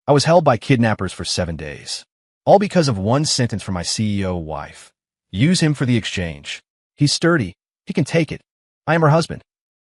I was held by kidnappers for 7 days. All because of one sentence from my CEO wife. Use him for the exchange. He's sturdy. He can take it. I am her husband.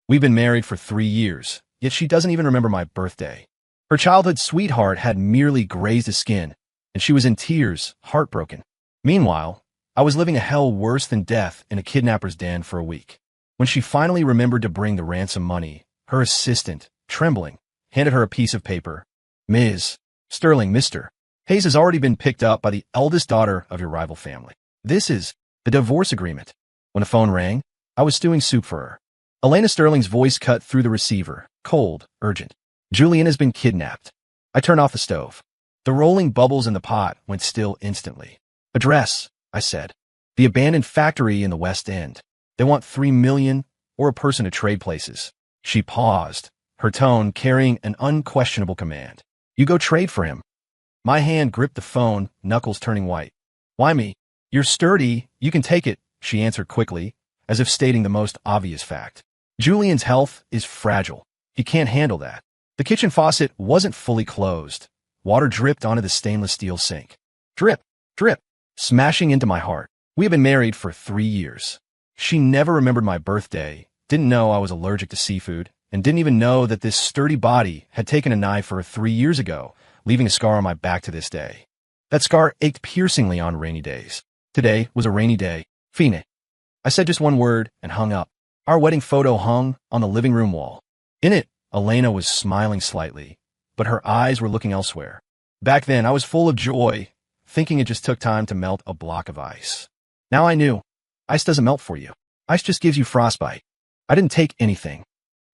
We've been married for 3 years, yet she doesn't even remember my birthday. Her childhood sweetheart had merely grazed his skin, and she was in tears, heartbroken. Meanwhile, I was living a hell worse than death in a kidnapper's den for a week. When she finally remembered to bring the ransom money, her assistant, trembling, handed her a piece of paper. Ms. Sterling, Mr. Hayes has already been picked up by the eldest daughter of your rival family. This is the divorce agreement. When the phone rang, I was stewing soup for her. Elena Sterling's voice cut through the receiver, cold, urgent. Julian has been kidnapped. I turned off the stove. The rolling bubbles in the pot went still instantly. Address, I said. The abandoned factory in the West End. They want $3 million or a person to trade places. She paused, her tone carrying an unquestionable command. You go trade for him. My hand gripped the phone, knuckles turning white. Why me? You're sturdy, you can take it, she answered quickly, as if stating the most obvious fact. Julian's health is fragile. He can't handle that. The kitchen faucet wasn't fully closed. Water dripped onto the stainless steel sink. Drip, drip, smashing into my heart. We have been married for 3 years. She never remembered my birthday, didn't know I was allergic to seafood, and didn't even know that this sturdy body had taken a knife for her 3 years ago, leaving a scar on my back to this day. That scar ached piercingly on rainy days. Today was a rainy day. Fine. I said just one word and hung up. Our wedding photo hung on the living room wall. In it, Elena was smiling slightly, but her eyes were looking elsewhere. Back then, I was full of joy, thinking it just took time to melt a block of ice. Now I knew. Ice doesn't melt for you. Ice just gives you frostbite. I didn't take anything.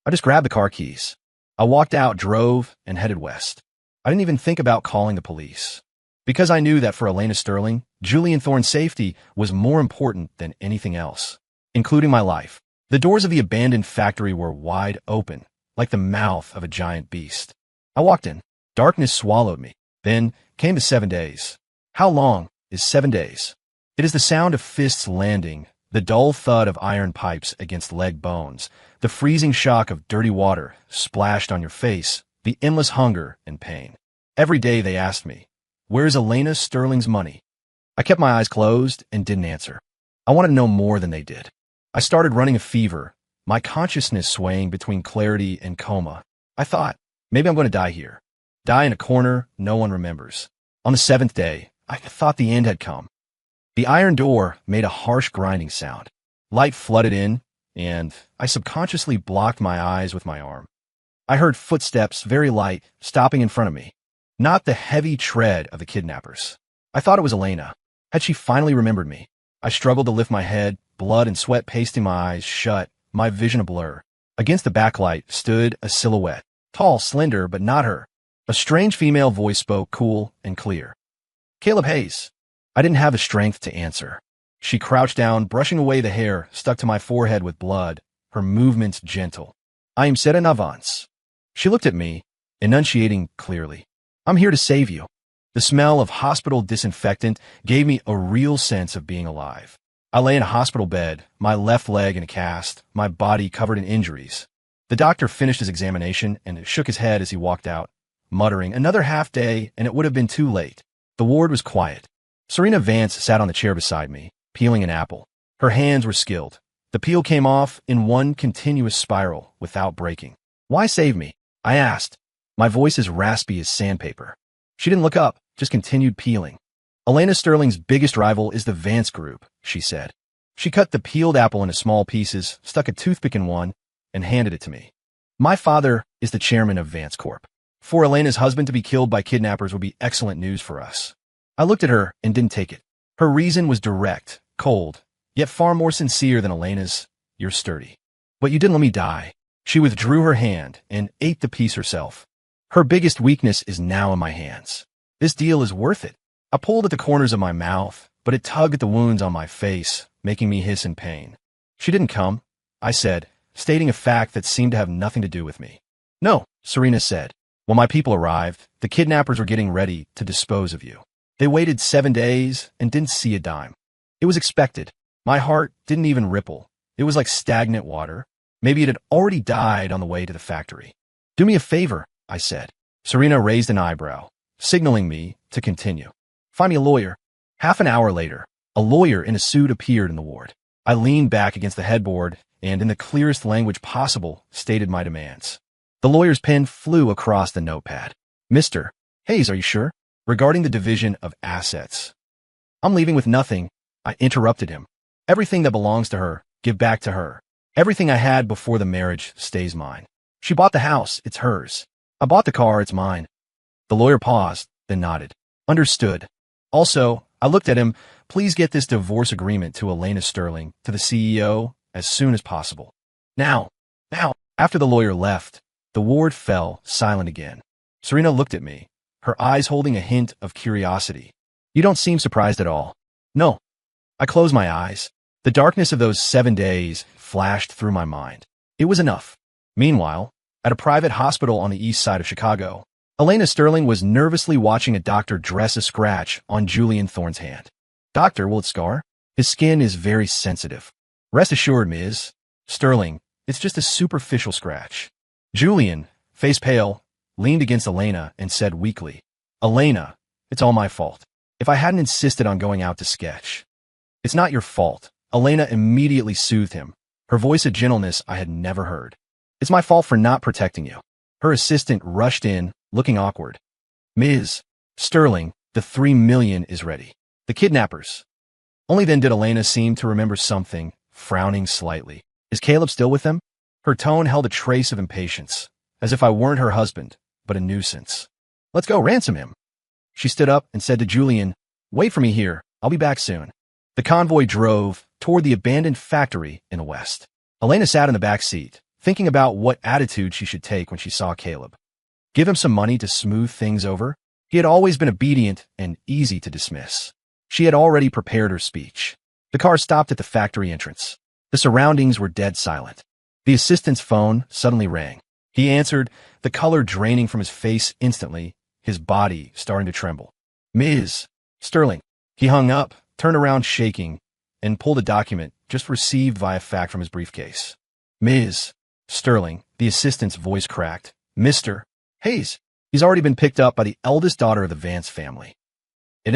I just grabbed the car keys. I walked out, drove, and headed west. I didn't even think about calling the police. Because I knew that for Elena Sterling, Julian Thorne's safety was more important than anything else, including my life. The doors of the abandoned factory were wide open, like the mouth of a giant beast. I walked in. Darkness swallowed me. Then came the 7 days. How long is 7 days? It is the sound of fists landing, the dull thud of iron pipes against leg bones, the freezing shock of dirty water splashed on your face, the endless hunger and pain. Every day they asked me, where's Elena Sterling's money? I kept my eyes closed and didn't answer. I wanted to know more than they did. I started running a fever, my consciousness swaying between clarity and coma. I thought, maybe I'm going to die here. Die in a corner no one remembers. On the 7th day, I thought the end had come. The iron door made a harsh grinding sound. Light flooded in, and I subconsciously blocked my eyes with my arm. I heard footsteps, very light, stopping in front of me. Not the heavy tread of the kidnappers. I thought it was Elena. Had she finally remembered me? I struggled to lift my head, blood and sweat pasting my eyes shut, my vision a blur. Against the backlight stood a silhouette. Tall, slender, but not her. A strange female voice spoke, cool and clear. Caleb Hayes. I didn't have the strength to answer. She crouched down, brushing away the hair stuck to my forehead with blood, her movements gentle. I am Serena, Vance. She looked at me, enunciating clearly. I'm here to save you. The smell of hospital disinfectant gave me a real sense of being alive. I lay in a hospital bed, my left leg in a cast, my body covered in injuries. The doctor finished his examination and shook his head as he walked out, muttering, another half day and it would have been too late. The ward was quiet. Serena Vance sat on the chair beside me, peeling an apple. Her hands were skilled. The peel came off in one continuous spiral without breaking. Why save me? I asked, my voice as raspy as sandpaper. She didn't look up, just continued peeling. Elena Sterling's biggest rival is the Vance Group, she said. She cut the peeled apple into small pieces, stuck a toothpick in one, and handed it to me. My father is the chairman of Vance Corp. For Elena's husband to be killed by kidnappers would be excellent news for us. I looked at her and didn't take it. Her reason was direct, cold, yet far more sincere than Elena's. You're sturdy. But you didn't let me die. She withdrew her hand and ate the piece herself. Her biggest weakness is now in my hands. This deal is worth it. I pulled at the corners of my mouth, but it tugged at the wounds on my face, making me hiss in pain. She didn't come, I said, stating a fact that seemed to have nothing to do with me. No, Serena said. When my people arrived, the kidnappers were getting ready to dispose of you. They waited 7 days and didn't see a dime. It was expected. My heart didn't even ripple. It was like stagnant water. Maybe it had already died on the way to the factory. Do me a favor, I said. Serena raised an eyebrow. signaling me to continue. Find me a lawyer. Half an hour later, a lawyer in a suit appeared in the ward. I leaned back against the headboard and, in the clearest language possible, stated my demands. The lawyer's pen flew across the notepad. Mr. Hayes, are you sure? Regarding the division of assets. I'm leaving with nothing, I interrupted him. Everything that belongs to her, give back to her. Everything I had before the marriage stays mine. She bought the house, it's hers. I bought the car, it's mine. The lawyer paused, then nodded. Understood. Also, I looked at him, please get this divorce agreement to Elena Sterling, to the CEO, as soon as possible. Now. After the lawyer left, the ward fell silent again. Serena looked at me, her eyes holding a hint of curiosity. You don't seem surprised at all. No. I closed my eyes. The darkness of those 7 days flashed through my mind. It was enough. Meanwhile, at a private hospital on the east side of Chicago, Elena Sterling was nervously watching a doctor dress a scratch on Julian Thorne's hand. Doctor, will it scar? His skin is very sensitive. Rest assured, Ms. Sterling, it's just a superficial scratch. Julian, face pale, leaned against Elena and said weakly, Elena, it's all my fault. If I hadn't insisted on going out to sketch. It's not your fault. Elena immediately soothed him, her voice a gentleness I had never heard. It's my fault for not protecting you. Her assistant rushed in, looking awkward. Ms. Sterling, the $3 million is ready. The kidnappers. Only then did Elena seem to remember something, frowning slightly. Is Caleb still with them? Her tone held a trace of impatience, as if I weren't her husband, but a nuisance. Let's go ransom him. She stood up and said to Julian, wait for me here, I'll be back soon. The convoy drove toward the abandoned factory in the west. Elena sat in the back seat, thinking about what attitude she should take when she saw Caleb. Give him some money to smooth things over? He had always been obedient and easy to dismiss. She had already prepared her speech. The car stopped at the factory entrance. The surroundings were dead silent. The assistant's phone suddenly rang. He answered, the color draining from his face instantly, his body starting to tremble. Ms. Sterling. He hung up, turned around shaking, and pulled a document just received via fax from his briefcase. Ms. Sterling, the assistant's voice cracked. Mr. Hayes. He's already been picked up by the eldest daughter of the Vance family. What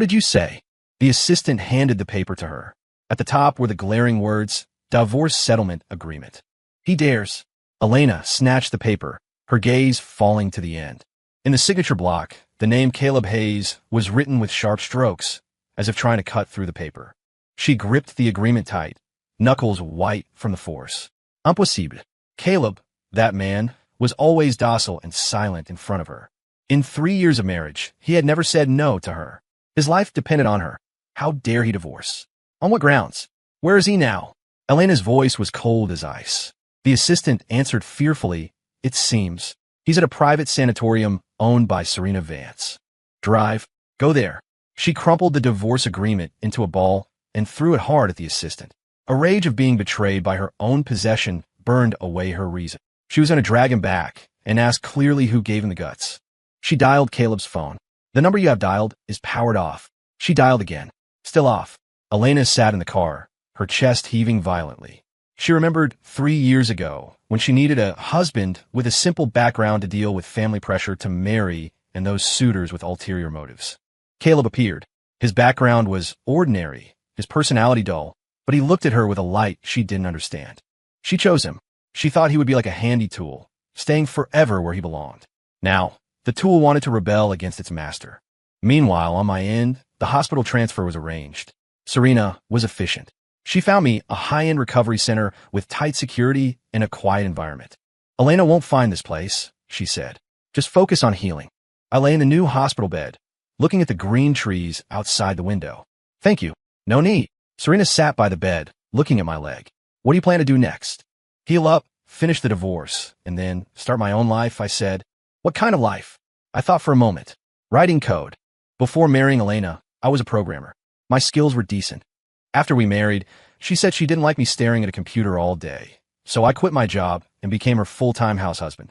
did you say? The assistant handed the paper to her. At the top were the glaring words, Divorce Settlement Agreement. He dares. Elena snatched the paper, her gaze falling to the end. In the signature block, the name Caleb Hayes was written with sharp strokes, as if trying to cut through the paper. She gripped the agreement tight, knuckles white from the force. Impossible. Caleb, that man, was always docile and silent in front of her. In 3 years of marriage, he had never said no to her. His life depended on her. How dare he divorce? On what grounds? Where is he now? Elena's voice was cold as ice. The assistant answered fearfully, it seems. He's at a private sanatorium owned by Serena Vance. Drive. Go there. She crumpled the divorce agreement into a ball and threw it hard at the assistant. A rage of being betrayed by her own possession burned away her reason. She was going to drag him back and ask clearly who gave him the guts. She dialed Caleb's phone. The number you have dialed is powered off. She dialed again. Still off. Elena sat in the car, her chest heaving violently. She remembered 3 years ago when she needed a husband with a simple background to deal with family pressure to marry and those suitors with ulterior motives. Caleb appeared. His background was ordinary, his personality dull, but he looked at her with a light she didn't understand. She chose him. She thought he would be like a handy tool, staying forever where he belonged. Now, the tool wanted to rebel against its master. Meanwhile, on my end, the hospital transfer was arranged. Serena was efficient. She found me a high-end recovery center with tight security and a quiet environment. Elena won't find this place, she said. Just focus on healing. I lay in the new hospital bed, looking at the green trees outside the window. Thank you. No need. Serena sat by the bed, looking at my leg. What do you plan to do next? Heal up, finish the divorce, and then start my own life, I said. What kind of life? I thought for a moment. Writing code. Before marrying Elena, I was a programmer. My skills were decent. After we married, she said she didn't like me staring at a computer all day, so I quit my job and became her full-time house husband.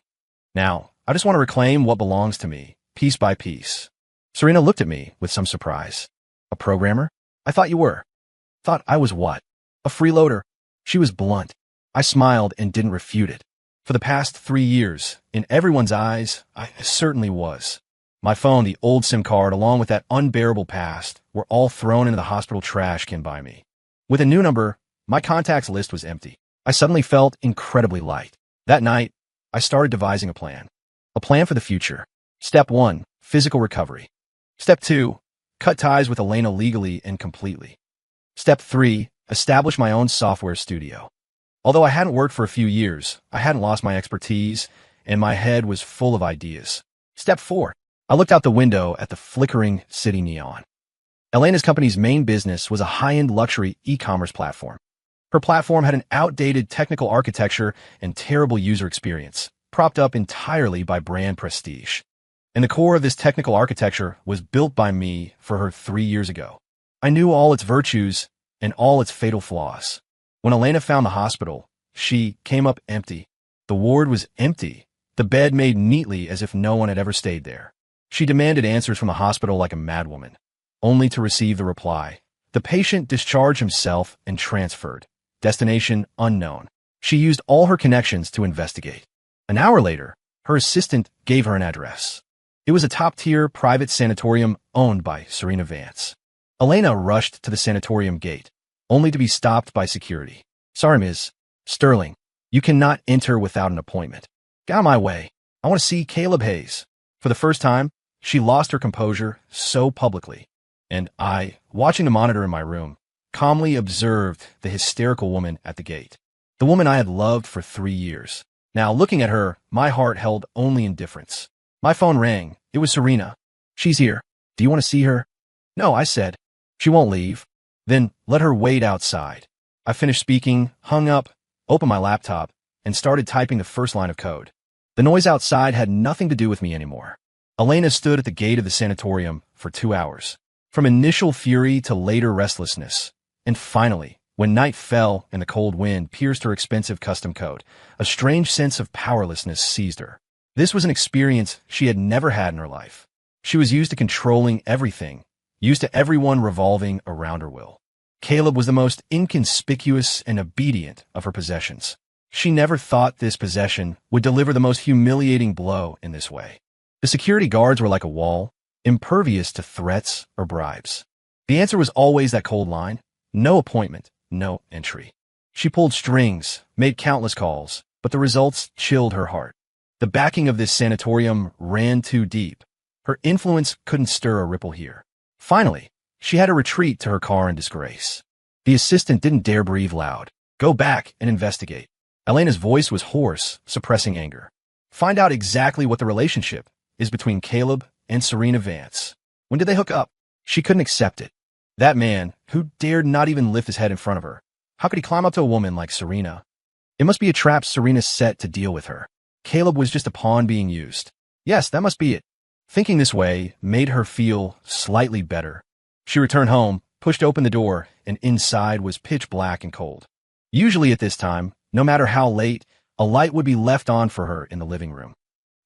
Now, I just want to reclaim what belongs to me, piece by piece. Serena looked at me with some surprise. A programmer? I thought you were. Thought I was what? A freeloader. She was blunt. I smiled and didn't refute it. For the past 3 years, in everyone's eyes, I certainly was. My phone, the old SIM card, along with that unbearable past, were all thrown into the hospital trash can by me. With a new number, my contacts list was empty. I suddenly felt incredibly light. That night, I started devising a plan. A plan for the future. Step 1, physical recovery. Step 2, cut ties with Elena legally and completely. Step 3, establish my own software studio. Although I hadn't worked for a few years, I hadn't lost my expertise, and my head was full of ideas. Step 4, I looked out the window at the flickering city neon. Elena's company's main business was a high-end luxury e-commerce platform. Her platform had an outdated technical architecture and terrible user experience, propped up entirely by brand prestige. And the core of this technical architecture was built by me for her 3 years ago. I knew all its virtues and all its fatal flaws. When Elena found the hospital, she came up empty. The ward was empty, the bed made neatly as if no one had ever stayed there. She demanded answers from the hospital like a madwoman, only to receive the reply. The patient discharged himself and transferred. Destination unknown. She used all her connections to investigate. An hour later, her assistant gave her an address. It was a top-tier private sanatorium owned by Serena Vance. Elena rushed to the sanatorium gate, only to be stopped by security. "Sorry, Ms. Sterling. You cannot enter without an appointment. Get out of my way. I want to see Caleb Hayes." For the first time, she lost her composure so publicly, and I, watching the monitor in my room, calmly observed the hysterical woman at the gate. The woman I had loved for 3 years. Now, looking at her, my heart held only indifference. My phone rang. It was Serena. "She's here. Do you want to see her?" "No," I said. "She won't leave." "Then let her wait outside." I finished speaking, hung up, opened my laptop, and started typing the first line of code. The noise outside had nothing to do with me anymore. Elena stood at the gate of the sanatorium for 2 hours. From initial fury to later restlessness. And finally, when night fell and the cold wind pierced her expensive custom coat, a strange sense of powerlessness seized her. This was an experience she had never had in her life. She was used to controlling everything, used to everyone revolving around her will. Caleb was the most inconspicuous and obedient of her possessions. She never thought this possession would deliver the most humiliating blow in this way. The security guards were like a wall, impervious to threats or bribes. The answer was always that cold line: no appointment, no entry. She pulled strings, made countless calls, but the results chilled her heart. The backing of this sanatorium ran too deep. Her influence couldn't stir a ripple here. Finally, she had to retreat to her car in disgrace. The assistant didn't dare breathe loud. "Go back and investigate." Elena's voice was hoarse, suppressing anger. "Find out exactly what the relationship is between Caleb and Serena Vance. When did they hook up?" She couldn't accept it. That man, who dared not even lift his head in front of her, how could he climb up to a woman like Serena? It must be a trap Serena set to deal with her. Caleb was just a pawn being used. Yes, that must be it. Thinking this way made her feel slightly better. She returned home, pushed open the door, and inside was pitch black and cold. Usually at this time, no matter how late, a light would be left on for her in the living room.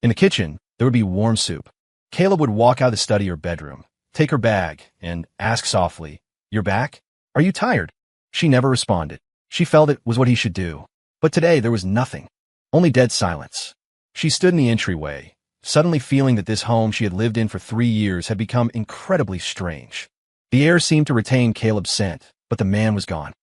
In the kitchen, there would be warm soup. Caleb would walk out of the study or bedroom, take her bag, and ask softly, "You're back? Are you tired?" She never responded. She felt it was what he should do. But today there was nothing. Only dead silence. She stood in the entryway, suddenly feeling that this home she had lived in for 3 years had become incredibly strange. The air seemed to retain Caleb's scent, but the man was gone.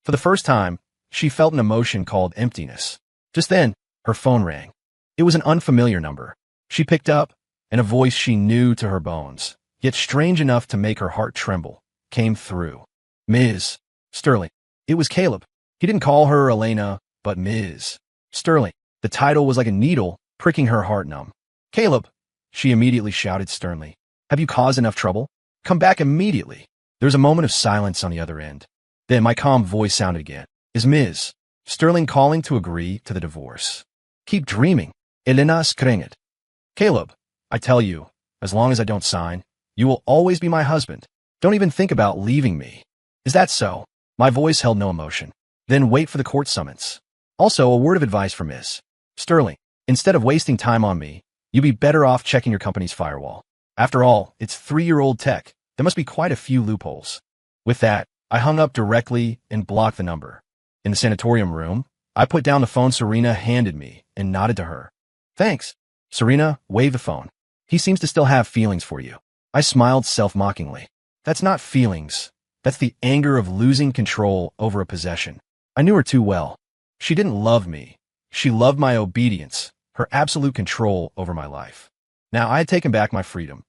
For the first time, she felt an emotion called emptiness. Just then, her phone rang. It was an unfamiliar number. She picked up, and a voice she knew to her bones, yet strange enough to make her heart tremble, came through. "Ms. Sterling." It was Caleb. He didn't call her Elena, but Ms. Sterling. The title was like a needle, pricking her heart numb. "Caleb," she immediately shouted sternly. "Have you caused enough trouble? Come back immediately." There was a moment of silence on the other end. Then my calm voice sounded again. "Is Ms. Sterling calling to agree to the divorce?" "Keep dreaming. Elena skringet." "Caleb, I tell you, as long as I don't sign, you will always be my husband. Don't even think about leaving me." "Is that so?" My voice held no emotion. "Then wait for the court summons. Also, a word of advice for Ms. Sterling. Instead of wasting time on me, you'd be better off checking your company's firewall. After all, it's 3-year-old tech. There must be quite a few loopholes." With that, I hung up directly and blocked the number. In the sanatorium room, I put down the phone Serena handed me and nodded to her. Thanks. Serena waved the phone. He seems to still have feelings for you. I smiled self-mockingly. That's not feelings. That's the anger of losing control over a possession. I knew her too well. She didn't love me. She loved my obedience, her absolute control over my life. Now I had taken back my freedom.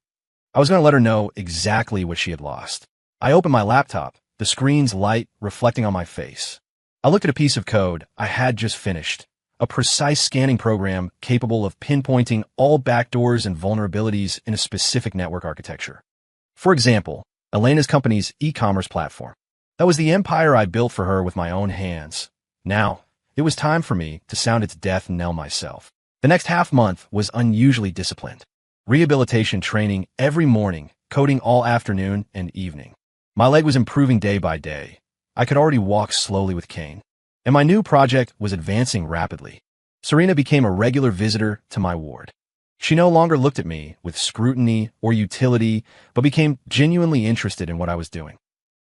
I was going to let her know exactly what she had lost. I opened my laptop, the screen's light reflecting on my face. I looked at a piece of code I had just finished, a precise scanning program capable of pinpointing all backdoors and vulnerabilities in a specific network architecture. For example, Elena's company's e-commerce platform. That was the empire I built for her with my own hands. Now, it was time for me to sound its death knell myself. The next half-month was unusually disciplined. Rehabilitation training every morning, coding all afternoon and evening. My leg was improving day by day. I could already walk slowly with cane. And my new project was advancing rapidly. Serena became a regular visitor to my ward. She no longer looked at me with scrutiny or utility, but became genuinely interested in what I was doing.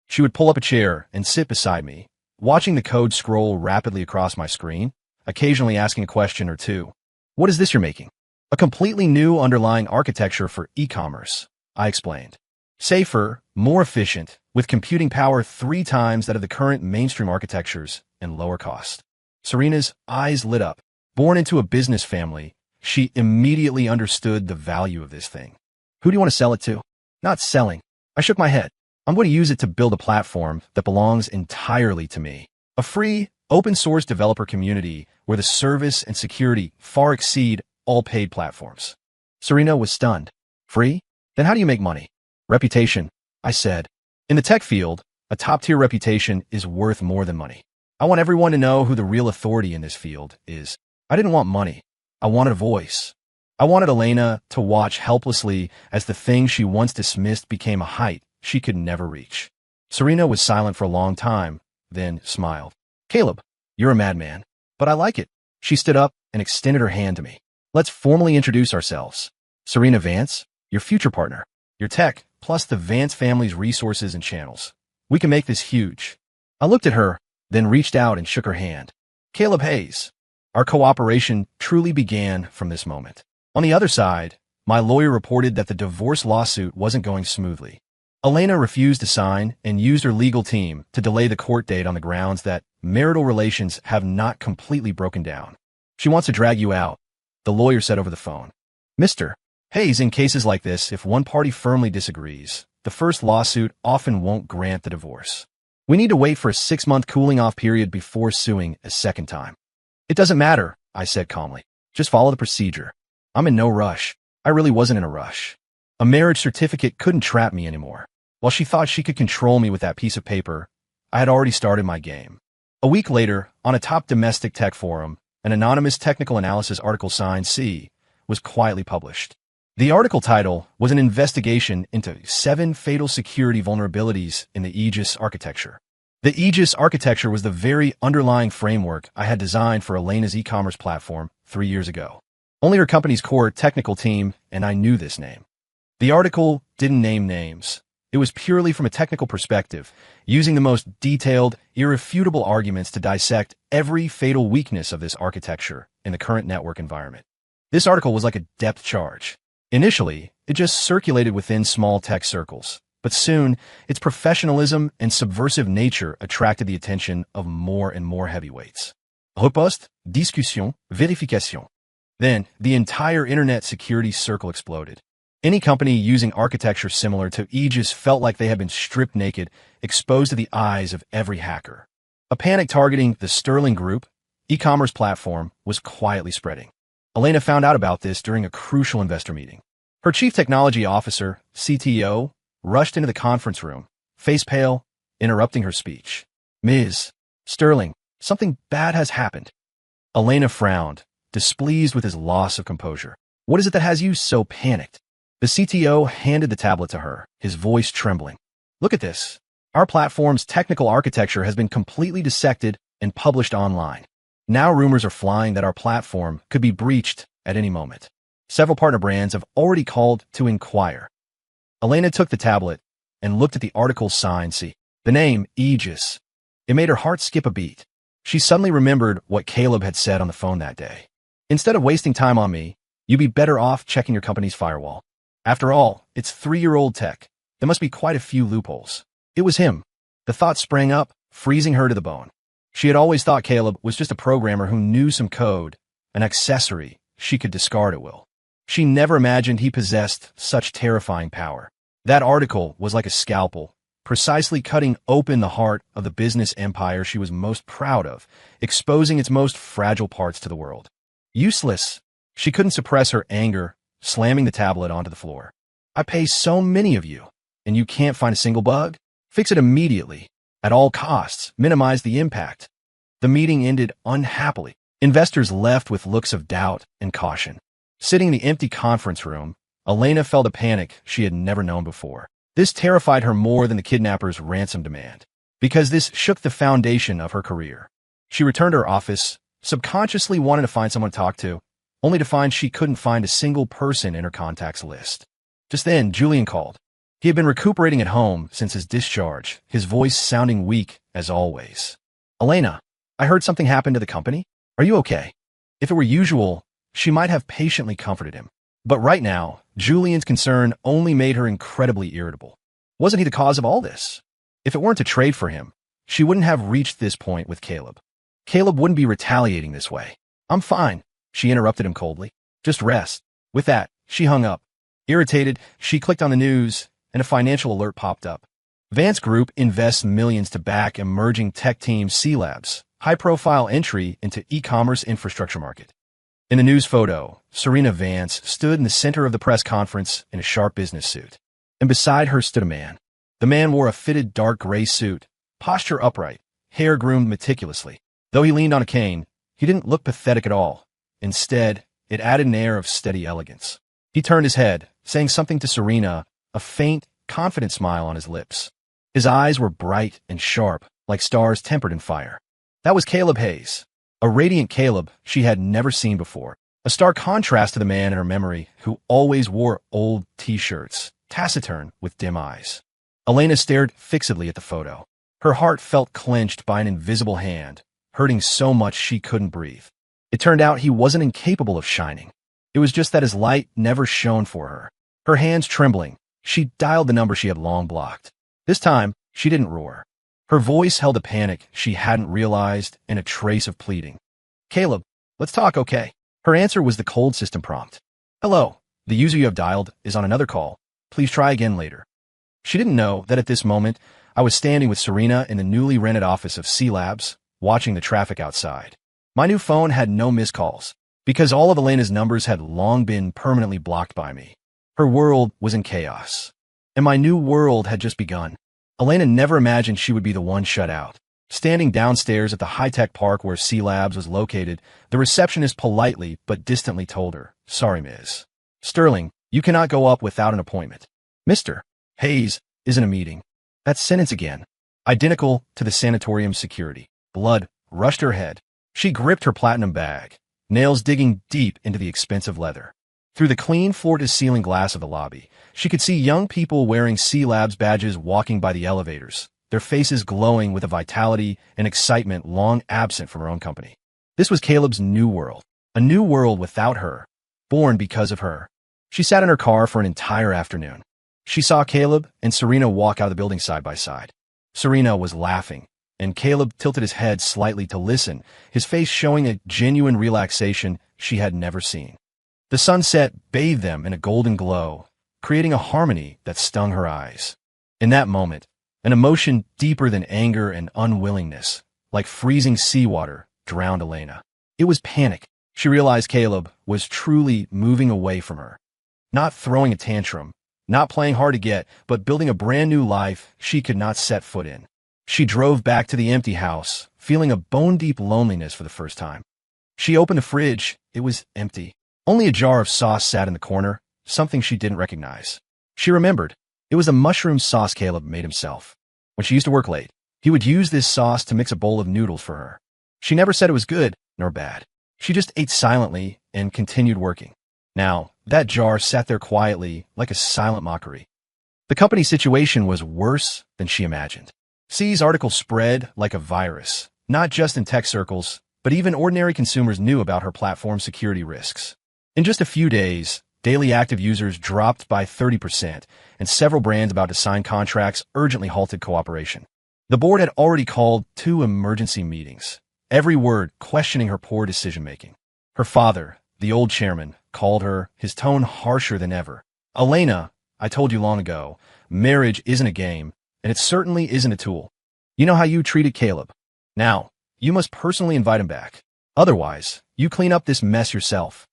She would pull up a chair and sit beside me, watching the code scroll rapidly across my screen, occasionally asking a question or two. What is this you're making? A completely new underlying architecture for e-commerce, I explained. Safer, more efficient, with computing power 3 times that of the current mainstream architectures and lower cost. Serena's eyes lit up. Born into a business family, she immediately understood the value of this thing. Who do you want to sell it to? Not selling. I shook my head. I'm going to use it to build a platform that belongs entirely to me. A free, open-source developer community where the service and security far exceed all paid platforms. Serena was stunned. Free? Then how do you make money? Reputation, I said. In the tech field, a top-tier reputation is worth more than money. I want everyone to know who the real authority in this field is. I didn't want money. I wanted a voice. I wanted Elena to watch helplessly as the thing she once dismissed became a height she could never reach. Serena was silent for a long time, then smiled. Caleb, you're a madman, but I like it. She stood up and extended her hand to me. Let's formally introduce ourselves. Serena Vance, your future partner, your tech, plus the Vance family's resources and channels. We can make this huge. I looked at her, then reached out and shook her hand. Caleb Hayes. Our cooperation truly began from this moment. On the other side, my lawyer reported that the divorce lawsuit wasn't going smoothly. Elena refused to sign and used her legal team to delay the court date on the grounds that marital relations have not completely broken down. She wants to drag you out, the lawyer said over the phone. Mr. Hayes, in cases like this, if one party firmly disagrees, the first lawsuit often won't grant the divorce. We need to wait for a 6-month cooling-off period before suing a second time. It doesn't matter, I said calmly. Just follow the procedure. I'm in no rush. I really wasn't in a rush. A marriage certificate couldn't trap me anymore. While she thought she could control me with that piece of paper, I had already started my game. A week later, on a top domestic tech forum, an anonymous technical analysis article signed C was quietly published. The article title was an investigation into 7 fatal security vulnerabilities in the Aegis architecture. The Aegis architecture was the very underlying framework I had designed for Elena's e-commerce platform 3 years ago. Only her company's core technical team and I knew this name. The article didn't name names. It was purely from a technical perspective, using the most detailed, irrefutable arguments to dissect every fatal weakness of this architecture in the current network environment. This article was like a depth charge. Initially, it just circulated within small tech circles, but soon, its professionalism and subversive nature attracted the attention of more and more heavyweights. Riposte, discussion, vérification. Then, the entire internet security circle exploded. Any company using architecture similar to Aegis felt like they had been stripped naked, exposed to the eyes of every hacker. A panic targeting the Sterling Group e-commerce platform was quietly spreading. Elena found out about this during a crucial investor meeting. Her chief technology officer, CTO, rushed into the conference room, face pale, interrupting her speech. Ms. Sterling, something bad has happened. Elena frowned, displeased with his loss of composure. What is it that has you so panicked? The CTO handed the tablet to her, his voice trembling. Look at this. Our platform's technical architecture has been completely dissected and published online. Now rumors are flying that our platform could be breached at any moment. Several partner brands have already called to inquire. Elena took the tablet and looked at the article's sign. See, the name Aegis. It made her heart skip a beat. She suddenly remembered what Caleb had said on the phone that day. Instead of wasting time on me, you'd be better off checking your company's firewall. After all, it's 3-year-old tech. There must be quite a few loopholes. It was him. The thought sprang up, freezing her to the bone. She had always thought Caleb was just a programmer who knew some code, an accessory she could discard at will. She never imagined he possessed such terrifying power. That article was like a scalpel, precisely cutting open the heart of the business empire she was most proud of, exposing its most fragile parts to the world. Useless. She couldn't suppress her anger, slamming the tablet onto the floor. I pay so many of you, and you can't find a single bug? Fix it immediately. At all costs, minimize the impact. The meeting ended unhappily. Investors left with looks of doubt and caution. Sitting in the empty conference room, Elena felt a panic she had never known before. This terrified her more than the kidnapper's ransom demand, because this shook the foundation of her career. She returned to her office, subconsciously wanting to find someone to talk to, only to find she couldn't find a single person in her contacts list. Just then, Julian called. He had been recuperating at home since his discharge, his voice sounding weak as always. Elena, I heard something happened to the company. Are you okay? If it were usual, she might have patiently comforted him. But right now, Julian's concern only made her incredibly irritable. Wasn't he the cause of all this? If it weren't a trade for him, she wouldn't have reached this point with Caleb. Caleb wouldn't be retaliating this way. I'm fine, she interrupted him coldly. Just rest. With that, she hung up. Irritated, she clicked on the news, and a financial alert popped up. Vance Group invests millions to back emerging tech team C-Labs, high-profile entry into e-commerce infrastructure market. In the news photo, Serena Vance stood in the center of the press conference in a sharp business suit. And beside her stood a man. The man wore a fitted dark gray suit, posture upright, hair groomed meticulously. Though he leaned on a cane, he didn't look pathetic at all. Instead, it added an air of steady elegance. He turned his head, saying something to Serena, a faint, confident smile on his lips. His eyes were bright and sharp, like stars tempered in fire. That was Caleb Hayes. A radiant Caleb she had never seen before. A stark contrast to the man in her memory who always wore old t-shirts, taciturn with dim eyes. Elena stared fixedly at the photo. Her heart felt clenched by an invisible hand, hurting so much she couldn't breathe. It turned out he wasn't incapable of shining. It was just that his light never shone for her. Her hands trembling, she dialed the number she had long blocked. This time, she didn't roar. Her voice held a panic she hadn't realized and a trace of pleading. Caleb, let's talk, okay? Her answer was the cold system prompt. Hello, the user you have dialed is on another call. Please try again later. She didn't know that at this moment, I was standing with Serena in the newly rented office of C-Labs, watching the traffic outside. My new phone had no missed calls, because all of Elena's numbers had long been permanently blocked by me. Her world was in chaos, and my new world had just begun. Elena never imagined she would be the one shut out. Standing downstairs at the high-tech park where C-Labs was located, the receptionist politely but distantly told her, Sorry, Ms. Sterling, you cannot go up without an appointment. Mr. Hayes is in a meeting. That sentence again, identical to the sanatorium security. Blood rushed her head. She gripped her platinum bag, nails digging deep into the expensive leather. Through the clean floor-to-ceiling glass of the lobby, she could see young people wearing C-Labs badges walking by the elevators, their faces glowing with a vitality and excitement long absent from her own company. This was Caleb's new world, a new world without her, born because of her. She sat in her car for an entire afternoon. She saw Caleb and Serena walk out of the building side by side. Serena was laughing, and Caleb tilted his head slightly to listen, his face showing a genuine relaxation she had never seen. The sunset bathed them in a golden glow, creating a harmony that stung her eyes. In that moment, an emotion deeper than anger and unwillingness, like freezing seawater, drowned Elena. It was panic. She realized Caleb was truly moving away from her. Not throwing a tantrum, not playing hard to get, but building a brand new life she could not set foot in. She drove back to the empty house, feeling a bone-deep loneliness for the first time. She opened the fridge. It was empty. Only a jar of sauce sat in the corner, something she didn't recognize. She remembered. It was the mushroom sauce Caleb made himself. When she used to work late, he would use this sauce to mix a bowl of noodles for her. She never said it was good nor bad. She just ate silently and continued working. Now, that jar sat there quietly, like a silent mockery. The company's situation was worse than she imagined. C's article spread like a virus, not just in tech circles, but but even ordinary consumers knew about her platform's security risks. In just a few days, daily active users dropped by 30%, and several brands about to sign contracts urgently halted cooperation. The board had already called 2 emergency meetings, every word questioning her poor decision-making. Her father, the old chairman, called her, his tone harsher than ever. "Elena, I told you long ago, marriage isn't a game, and it certainly isn't a tool. You know how you treated Caleb. Now, you must personally invite him back. Otherwise, you clean up this mess yourself."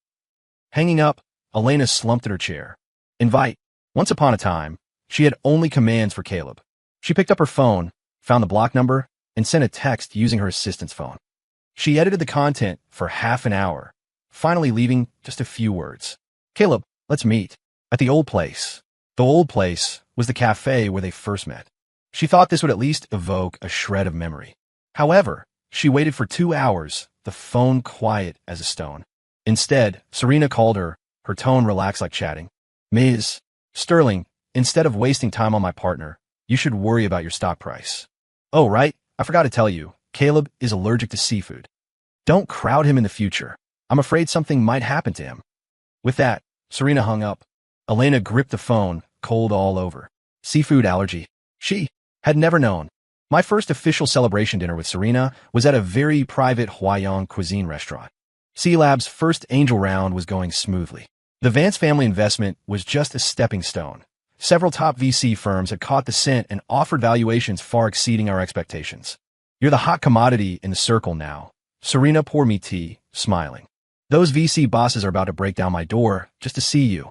Hanging up, Elena slumped in her chair. Invite. Once upon a time, she had only commands for Caleb. She picked up her phone, found the block number, and sent a text using her assistant's phone. She edited the content for half an hour, finally leaving just a few words. "Caleb, let's meet. At the old place." The old place was the cafe where they first met. She thought this would at least evoke a shred of memory. However, she waited for 2 hours, the phone quiet as a stone. Instead, Serena called her, her tone relaxed like chatting. "Ms. Sterling, instead of wasting time on my partner, you should worry about your stock price. Oh, right, I forgot to tell you, Caleb is allergic to seafood. Don't crowd him in the future. I'm afraid something might happen to him." With that, Serena hung up. Elena gripped the phone, cold all over. Seafood allergy. She had never known. My first official celebration dinner with Serena was at a very private Hawaiian cuisine restaurant. C-Lab's first angel round was going smoothly. The Vance family investment was just a stepping stone. Several top VC firms had caught the scent and offered valuations far exceeding our expectations. "You're the hot commodity in the circle now." Serena poured me tea, smiling. "Those VC bosses are about to break down my door just to see you."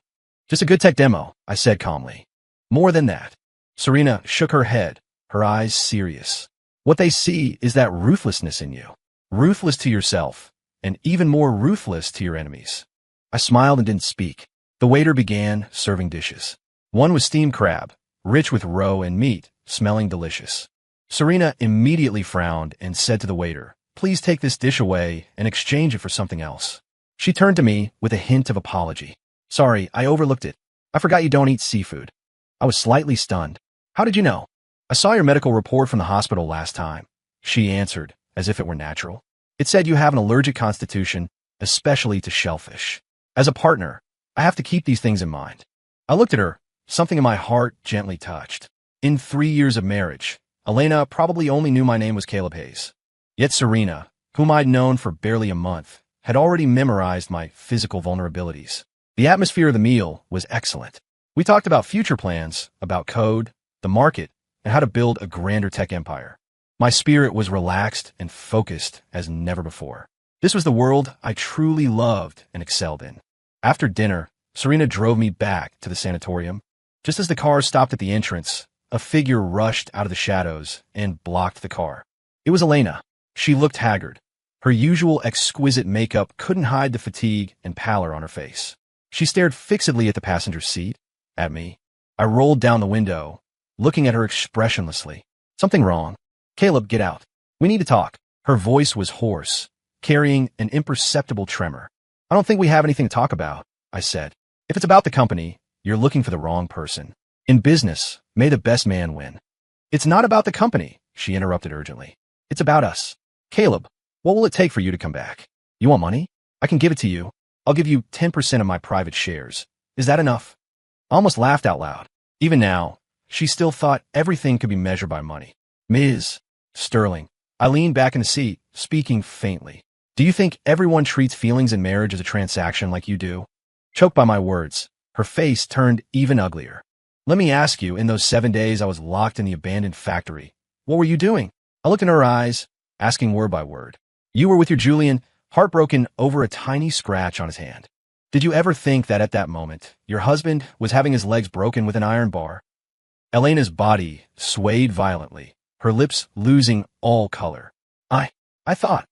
"Just a good tech demo," I said calmly. "More than that." Serena shook her head, her eyes serious. "What they see is that ruthlessness in you. Ruthless to yourself, and even more ruthless to your enemies." I smiled and didn't speak. The waiter began serving dishes. One was steamed crab, rich with roe and meat, smelling delicious. Serena immediately frowned and said to the waiter, "Please take this dish away and exchange it for something else." She turned to me with a hint of apology. "Sorry, I overlooked it. I forgot you don't eat seafood." I was slightly stunned. "How did you know?" "I saw your medical report from the hospital last time," she answered, as if it were natural. "It said you have an allergic constitution, especially to shellfish. As a partner, I have to keep these things in mind." I looked at her, something in my heart gently touched. In 3 years of marriage, Elena probably only knew my name was Caleb Hayes. Yet Serena, whom I'd known for barely a month, had already memorized my physical vulnerabilities. The atmosphere of the meal was excellent. We talked about future plans, about code, the market, and how to build a grander tech empire. My spirit was relaxed and focused as never before. This was the world I truly loved and excelled in. After dinner, Serena drove me back to the sanatorium. Just as the car stopped at the entrance, a figure rushed out of the shadows and blocked the car. It was Elena. She looked haggard. Her usual exquisite makeup couldn't hide the fatigue and pallor on her face. She stared fixedly at the passenger seat, at me. I rolled down the window, looking at her expressionlessly. "Something wrong? Caleb, get out. We need to talk." Her voice was hoarse, carrying an imperceptible tremor. "I don't think we have anything to talk about," I said. "If it's about the company, you're looking for the wrong person. In business, may the best man win." "It's not about the company," she interrupted urgently. "It's about us. Caleb, what will it take for you to come back? You want money? I can give it to you. I'll give you 10% of my private shares. Is that enough?" I almost laughed out loud. Even now, she still thought everything could be measured by money. "Ms. Sterling." I leaned back in the seat, speaking faintly. "Do you think everyone treats feelings in marriage as a transaction like you do?" Choked by my words, her face turned even uglier. "Let me ask you, in those 7 days I was locked in the abandoned factory, what were you doing?" I looked in her eyes, asking word by word. "You were with your Julian, heartbroken over a tiny scratch on his hand. Did you ever think that at that moment, your husband was having his legs broken with an iron bar?" Elena's body swayed violently, her lips losing all color. I thought.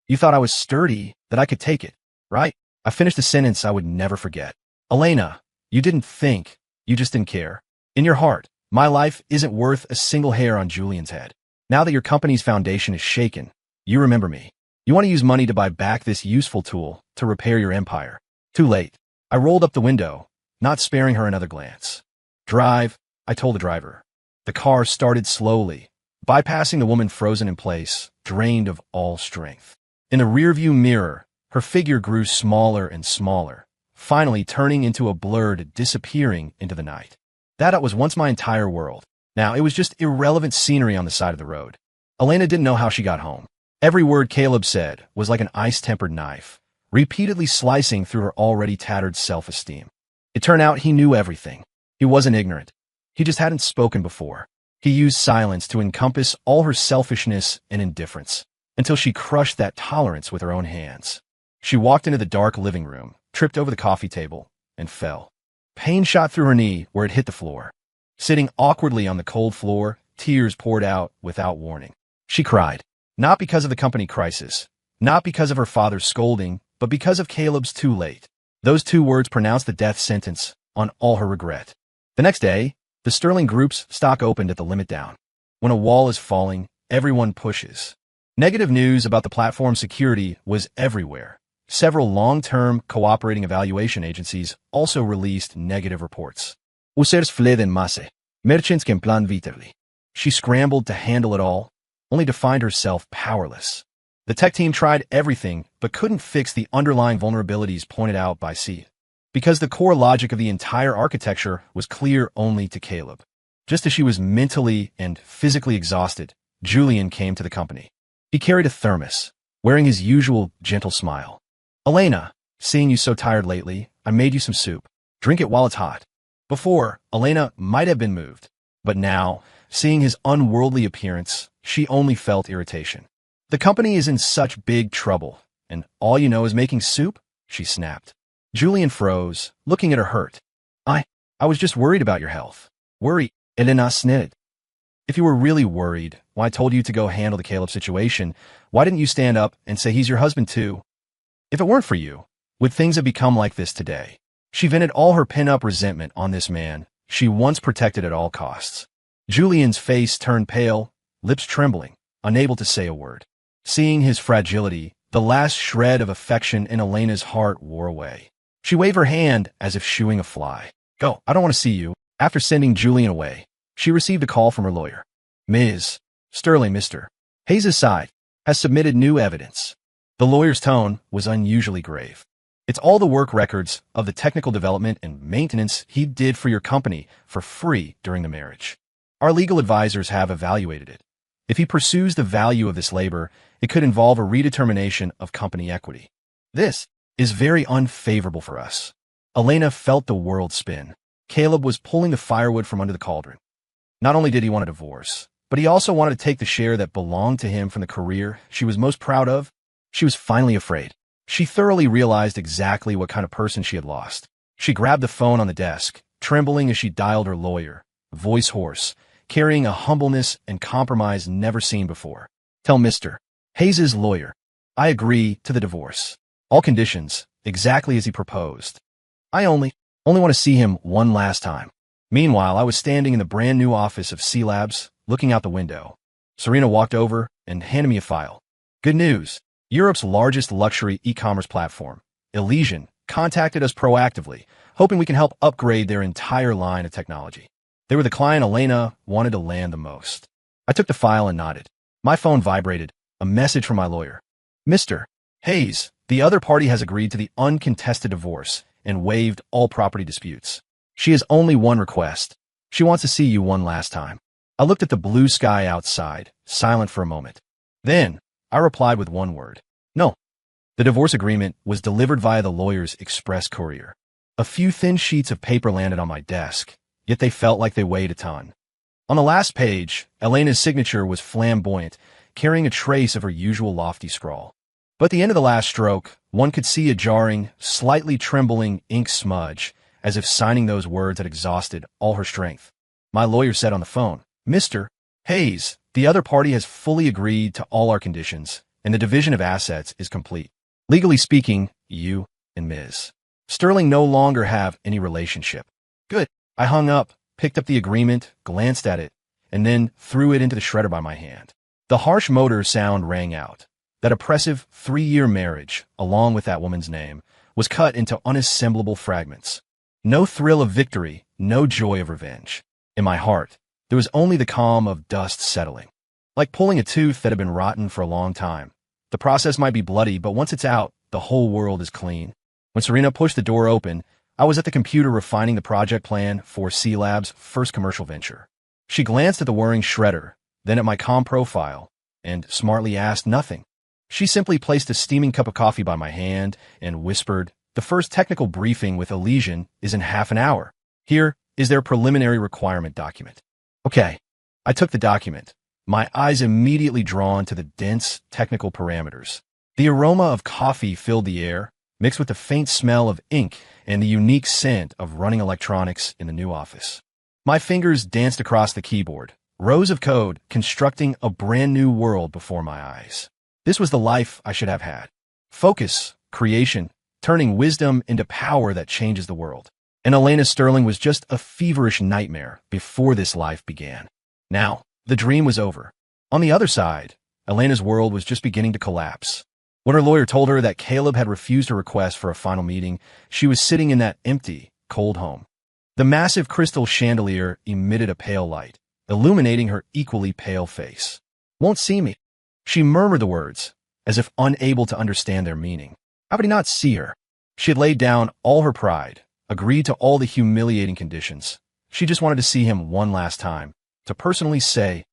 You thought I was sturdy, that I could take it, right?" I finished a sentence I would never forget. "Elena, you didn't think, you just didn't care. In your heart, my life isn't worth a single hair on Julian's head. Now that your company's foundation is shaken, you remember me. You want to use money to buy back this useful tool to repair your empire. Too late." I rolled up the window, not sparing her another glance. "Drive," I told the driver. The car started slowly, bypassing the woman frozen in place, drained of all strength. In the rearview mirror, her figure grew smaller and smaller, finally turning into a blur, disappearing into the night. That was once my entire world. Now it was just irrelevant scenery on the side of the road. Elena didn't know how she got home. Every word Caleb said was like an ice-tempered knife, repeatedly slicing through her already tattered self-esteem. It turned out he knew everything. He wasn't ignorant. He just hadn't spoken before. He used silence to encompass all her selfishness and indifference, until she crushed that tolerance with her own hands. She walked into the dark living room, tripped over the coffee table, and fell. Pain shot through her knee where it hit the floor. Sitting awkwardly on the cold floor, tears poured out without warning. She cried, not because of the company crisis, not because of her father's scolding, but because of Caleb's too late. Those 2 words pronounced the death sentence on all her regret. The next day, the Sterling Group's stock opened at the limit down. When a wall is falling, everyone pushes. Negative news about the platform's security was everywhere. Several long-term cooperating evaluation agencies also released negative reports. Users fled en masse. Merchants que plan viterli. She scrambled to handle it all, only to find herself powerless. The tech team tried everything, but couldn't fix the underlying vulnerabilities pointed out by C. Because the core logic of the entire architecture was clear only to Caleb. Just as she was mentally and physically exhausted, Julian came to the company. He carried a thermos, wearing his usual gentle smile. Elena, seeing you so tired lately, I made you some soup. Drink it while it's hot. Before, Elena might have been moved, but now, seeing his unworldly appearance, she only felt irritation. The company is in such big trouble, and all you know is making soup? She snapped. Julian froze, looking at her hurt. I was just worried about your health. Worry, Elena snitted. If you were really worried, when I told you to go handle the Caleb situation, why didn't you stand up and say he's your husband too? If it weren't for you, would things have become like this today? She vented all her pent-up resentment on this man she once protected at all costs. Julian's face turned pale, lips trembling, unable to say a word. Seeing his fragility, the last shred of affection in Elena's heart wore away. She waved her hand as if shooing a fly. Go, I don't want to see you. After sending Julian away, she received a call from her lawyer. Ms. Sterling, Mr. Hayes' side has submitted new evidence. The lawyer's tone was unusually grave. It's all the work records of the technical development and maintenance he did for your company for free during the marriage. Our legal advisors have evaluated it. If he pursues the value of this labor, it could involve a redetermination of company equity. This is very unfavorable for us. Elena felt the world spin. Caleb was pulling the firewood from under the cauldron. Not only did he want a divorce, but he also wanted to take the share that belonged to him from the career she was most proud of. She was finally afraid. She thoroughly realized exactly what kind of person she had lost. She grabbed the phone on the desk, trembling as she dialed her lawyer, voice hoarse, carrying a humbleness and compromise never seen before. Tell Mr. Hayes' lawyer, I agree to the divorce. All conditions, exactly as he proposed. I only want to see him one last time. Meanwhile, I was standing in the brand new office of C Labs, looking out the window. Serena walked over and handed me a file. Good news. Europe's largest luxury e-commerce platform, Elysian, contacted us proactively, hoping we can help upgrade their entire line of technology. They were the client Elena wanted to land the most. I took the file and nodded. My phone vibrated, a message from my lawyer. Mr. Hayes, the other party has agreed to the uncontested divorce and waived all property disputes. She has only one request. She wants to see you one last time. I looked at the blue sky outside, silent for a moment. Then, I replied with one word. No. The divorce agreement was delivered via the lawyer's express courier. A few thin sheets of paper landed on my desk, yet they felt like they weighed a ton. On the last page, Elena's signature was flamboyant, carrying a trace of her usual lofty scrawl. But at the end of the last stroke, one could see a jarring, slightly trembling ink smudge, as if signing those words had exhausted all her strength. My lawyer said on the phone, Mr. Hayes, the other party has fully agreed to all our conditions, and the division of assets is complete. Legally speaking, you and Ms. Sterling no longer have any relationship. Good. I hung up, picked up the agreement, glanced at it, and then threw it into the shredder by my hand. The harsh motor sound rang out. That oppressive 3-year marriage, along with that woman's name, was cut into unassemblable fragments. No thrill of victory, no joy of revenge. In my heart, there was only the calm of dust settling. Like pulling a tooth that had been rotten for a long time, The process might be bloody, but once it's out, the whole world is clean. When Serena pushed the door open, I was at the computer refining the project plan for C Lab's first commercial venture. She glanced at the whirring shredder, then at my com profile, and smartly asked nothing. She simply placed a steaming cup of coffee by my hand and whispered, "The first technical briefing with Elysian is in half an hour. Here is their preliminary requirement document." Okay. I took the document, my eyes immediately drawn to the dense technical parameters. The aroma of coffee filled the air, mixed with the faint smell of ink and the unique scent of running electronics in the new office. My fingers danced across the keyboard, rows of code constructing a brand new world before my eyes. This was the life I should have had. Focus, creation, turning wisdom into power that changes the world. And Elena Sterling was just a feverish nightmare before this life began. Now, the dream was over. On the other side, Elena's world was just beginning to collapse. When her lawyer told her that Caleb had refused her request for a final meeting, she was sitting in that empty, cold home. The massive crystal chandelier emitted a pale light, illuminating her equally pale face. "Won't see me." She murmured the words, as if unable to understand their meaning. How could he not see her? She had laid down all her pride, agreed to all the humiliating conditions. She just wanted to see him one last time, to personally say,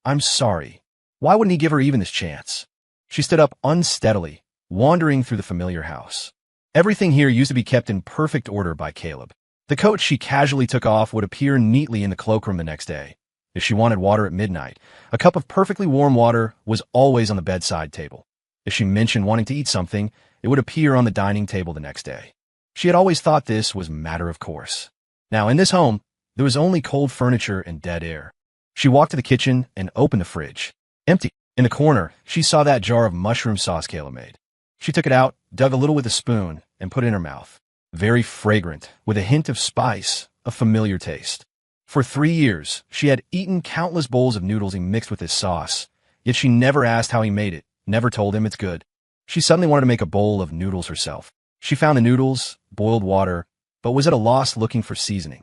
"I'm sorry." Why wouldn't he give her even this chance? She stood up unsteadily, wandering through the familiar house. Everything here used to be kept in perfect order by Caleb. The coat she casually took off would appear neatly in the cloakroom the next day. If she wanted water at midnight, a cup of perfectly warm water was always on the bedside table. If she mentioned wanting to eat something, it would appear on the dining table the next day. She had always thought this was matter of course. Now, in this home, there was only cold furniture and dead air. She walked to the kitchen and opened the fridge. Empty. In the corner, she saw that jar of mushroom sauce Kayla made. She took it out, dug a little with a spoon, and put it in her mouth. Very fragrant, with a hint of spice, a familiar taste. For 3 years, she had eaten countless bowls of noodles he mixed with his sauce, yet she never asked how he made it, never told him it's good. She suddenly wanted to make a bowl of noodles herself. She found the noodles, boiled water, but was at a loss looking for seasoning.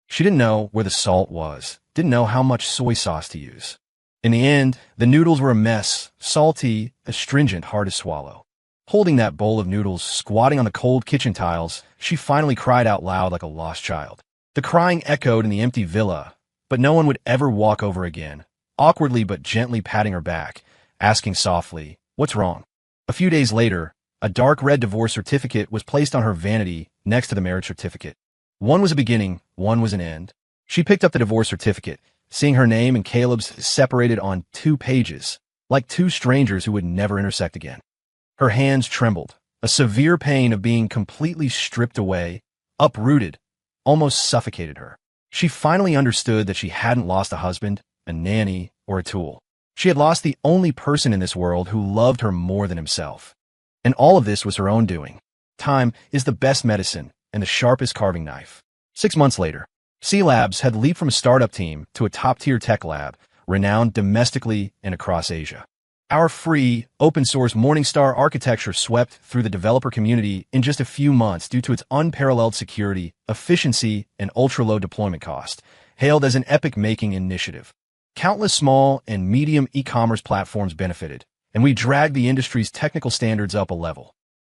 She didn't know where the salt was, didn't know how much soy sauce to use. In the end, the noodles were a mess, salty, astringent, hard to swallow. Holding that bowl of noodles, squatting on the cold kitchen tiles, she finally cried out loud like a lost child. The crying echoed in the empty villa, but no one would ever walk over again, awkwardly but gently patting her back, asking softly, "What's wrong?" A few days later, a dark red divorce certificate was placed on her vanity next to the marriage certificate. One was a beginning, one was an end. She picked up the divorce certificate, seeing her name and Caleb's separated on 2 pages, like 2 strangers who would never intersect again. Her hands trembled, a severe pain of being completely stripped away, uprooted, almost suffocated her. She finally understood that she hadn't lost a husband, a nanny, or a tool. She had lost the only person in this world who loved her more than himself. And all of this was her own doing. Time is the best medicine and the sharpest carving knife. 6 months later, C Labs had leaped from a startup team to a top-tier tech lab, renowned domestically and across Asia. Our free, open-source Morningstar architecture swept through the developer community in just a few months due to its unparalleled security, efficiency, and ultra-low deployment cost, hailed as an epic-making initiative. Countless small and medium e-commerce platforms benefited, and we dragged the industry's technical standards up a level.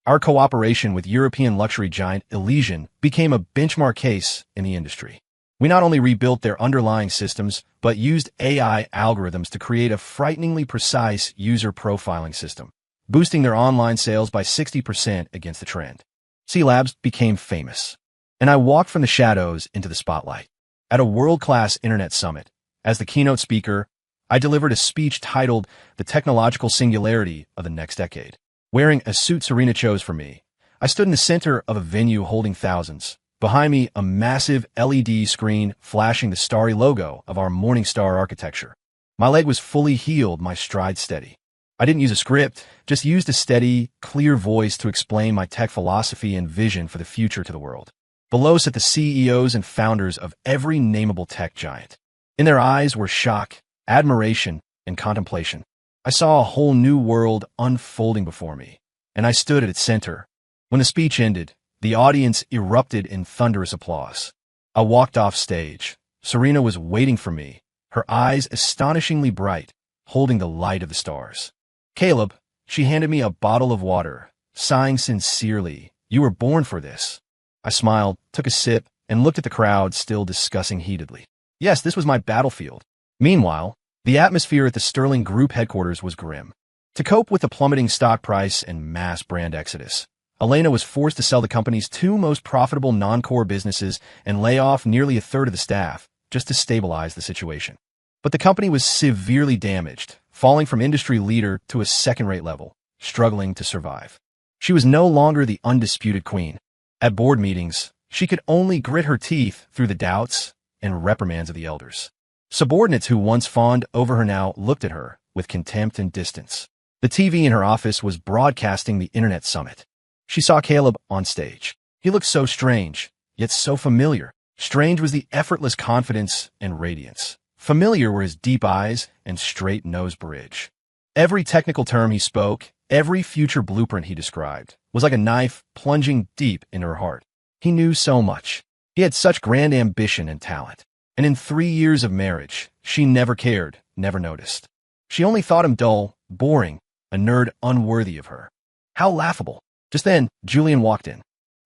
Our cooperation with European luxury giant Elysian became a benchmark case in the industry. We not only rebuilt their underlying systems, but used AI algorithms to create a frighteningly precise user profiling system, boosting their online sales by 60% against the trend. C Labs became famous, and I walked from the shadows into the spotlight. At a world-class internet summit, as the keynote speaker, I delivered a speech titled "The Technological Singularity of the Next Decade." Wearing a suit Serena chose for me, I stood in the center of a venue holding thousands. Behind me, a massive LED screen flashing the starry logo of our Morningstar architecture. My leg was fully healed, my stride steady. I didn't use a script, just used a steady, clear voice to explain my tech philosophy and vision for the future to the world. Below sat the CEOs and founders of every nameable tech giant. In their eyes were shock, admiration, and contemplation. I saw a whole new world unfolding before me, and I stood at its center. When the speech ended, the audience erupted in thunderous applause. I walked off stage. Serena was waiting for me, her eyes astonishingly bright, holding the light of the stars. Caleb, She handed me a bottle of water, sighing sincerely. "You were born for this." I smiled, took a sip, and looked at the crowd still discussing heatedly. Yes, this was my battlefield. Meanwhile, the atmosphere at the Sterling Group headquarters was grim. To cope with the plummeting stock price and mass brand exodus, Elena was forced to sell the company's two most profitable non-core businesses and lay off nearly a third of the staff just to stabilize the situation. But the company was severely damaged, falling from industry leader to a second-rate level, struggling to survive. She was no longer the undisputed queen. At board meetings, she could only grit her teeth through the doubts and reprimands of the elders. Subordinates who once fawned over her now looked at her with contempt and distance. The TV in her office was broadcasting the internet summit. She saw Caleb on stage. He looked so strange, yet so familiar. Strange was the effortless confidence and radiance. Familiar were his deep eyes and straight nose bridge. Every technical term he spoke, every future blueprint he described, was like a knife plunging deep into her heart. He knew so much. He had such grand ambition and talent. And in 3 years of marriage, she never cared, never noticed. She only thought him dull, boring, a nerd unworthy of her. How laughable. Just then, Julian walked in.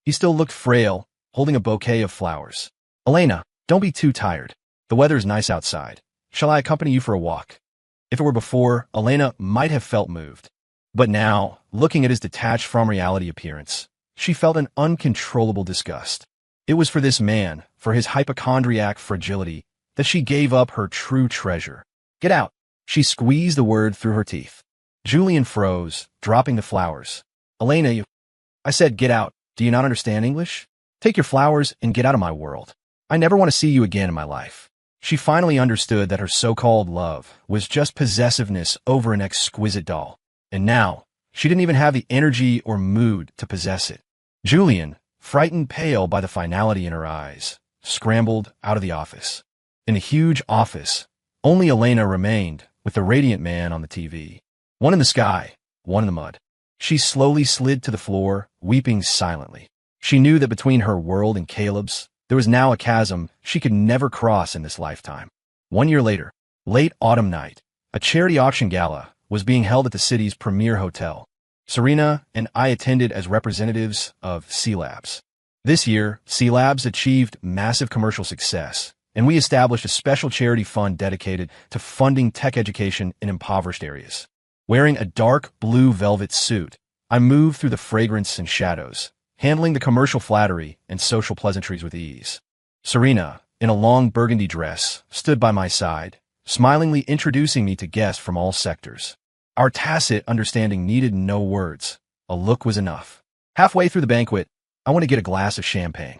He still looked frail, holding a bouquet of flowers. "Elena, don't be too tired. The weather's nice outside. Shall I accompany you for a walk?" If it were before, Elena might have felt moved. But now, looking at his detached from reality appearance, she felt an uncontrollable disgust. It was for this man, for his hypochondriac fragility, that she gave up her true treasure. "Get out." She squeezed the word through her teeth. Julian froze, dropping the flowers. "Elena, you—" I said, "Get out. Do you not understand English? Take your flowers and get out of my world. I never want to see you again in my life." She finally understood that her so-called love was just possessiveness over an exquisite doll. And now, she didn't even have the energy or mood to possess it. Julian, frightened pale by the finality in her eyes, scrambled out of the office. In the huge office, only Elena remained, with the radiant man on the TV. One in the sky, one in the mud. She slowly slid to the floor, weeping silently. She knew that between her world and Caleb's, there was now a chasm she could never cross in this lifetime. 1 year later, late autumn night, a charity auction gala was being held at the city's premier hotel. Serena and I attended as representatives of C-Labs. This year, C-Labs achieved massive commercial success, and we established a special charity fund dedicated to funding tech education in impoverished areas. Wearing a dark blue velvet suit, I moved through the fragrance and shadows, handling the commercial flattery and social pleasantries with ease. Serena, in a long burgundy dress, stood by my side, smilingly introducing me to guests from all sectors. Our tacit understanding needed no words. A look was enough. Halfway through the banquet, I want to get a glass of champagne.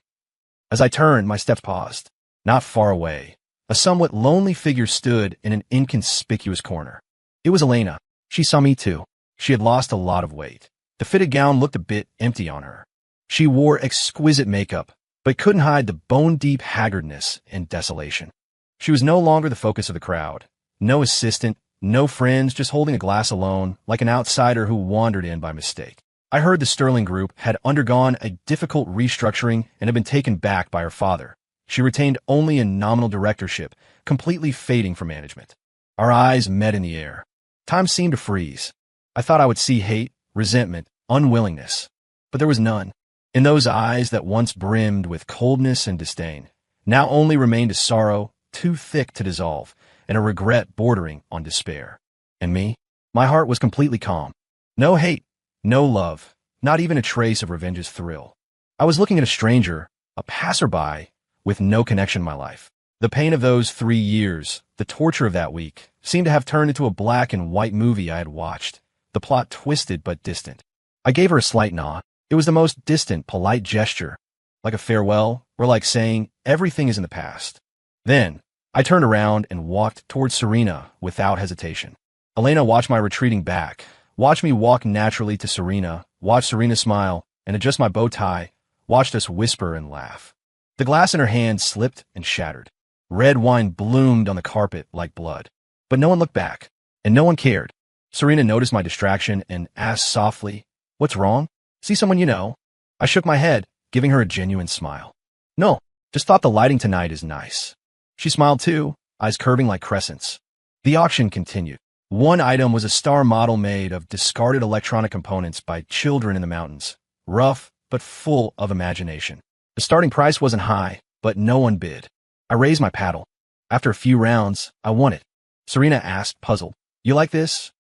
As I turned, my steps paused. Not far away, a somewhat lonely figure stood in an inconspicuous corner. It was Elena. She saw me too. She had lost a lot of weight. The fitted gown looked a bit empty on her. She wore exquisite makeup, but couldn't hide the bone-deep haggardness and desolation. She was no longer the focus of the crowd. No assistant, no friends, just holding a glass alone, like an outsider who wandered in by mistake. I heard the Sterling Group had undergone a difficult restructuring and had been taken back by her father. She retained only a nominal directorship, completely fading from management. Our eyes met in the air. Time seemed to freeze. I thought I would see hate, resentment, unwillingness. But there was none. In those eyes that once brimmed with coldness and disdain, now only remained a sorrow too thick to dissolve, and a regret bordering on despair. And me? My heart was completely calm. No hate, no love, not even a trace of revenge's thrill. I was looking at a stranger, a passerby, with no connection in my life. The pain of those 3 years, the torture of that week, seemed to have turned into a black and white movie I had watched, the plot twisted but distant. I gave her a slight nod. It was the most distant, polite gesture, like a farewell, or like saying, everything is in the past. Then, I turned around and walked towards Serena without hesitation. Elena watched my retreating back, watched me walk naturally to Serena, watched Serena smile and adjust my bow tie, watched us whisper and laugh. The glass in her hand slipped and shattered. Red wine bloomed on the carpet like blood. But no one looked back, and no one cared. Serena noticed my distraction and asked softly, "What's wrong? See someone you know?" I shook my head, giving her a genuine smile. "No, just thought the lighting tonight is nice." She smiled too, eyes curving like crescents. The auction continued. One item was a star model made of discarded electronic components by children in the mountains, rough but full of imagination. The starting price wasn't high, but no one bid. I raised my paddle. After a few rounds, I won it. Serena asked, puzzled, "You like this?"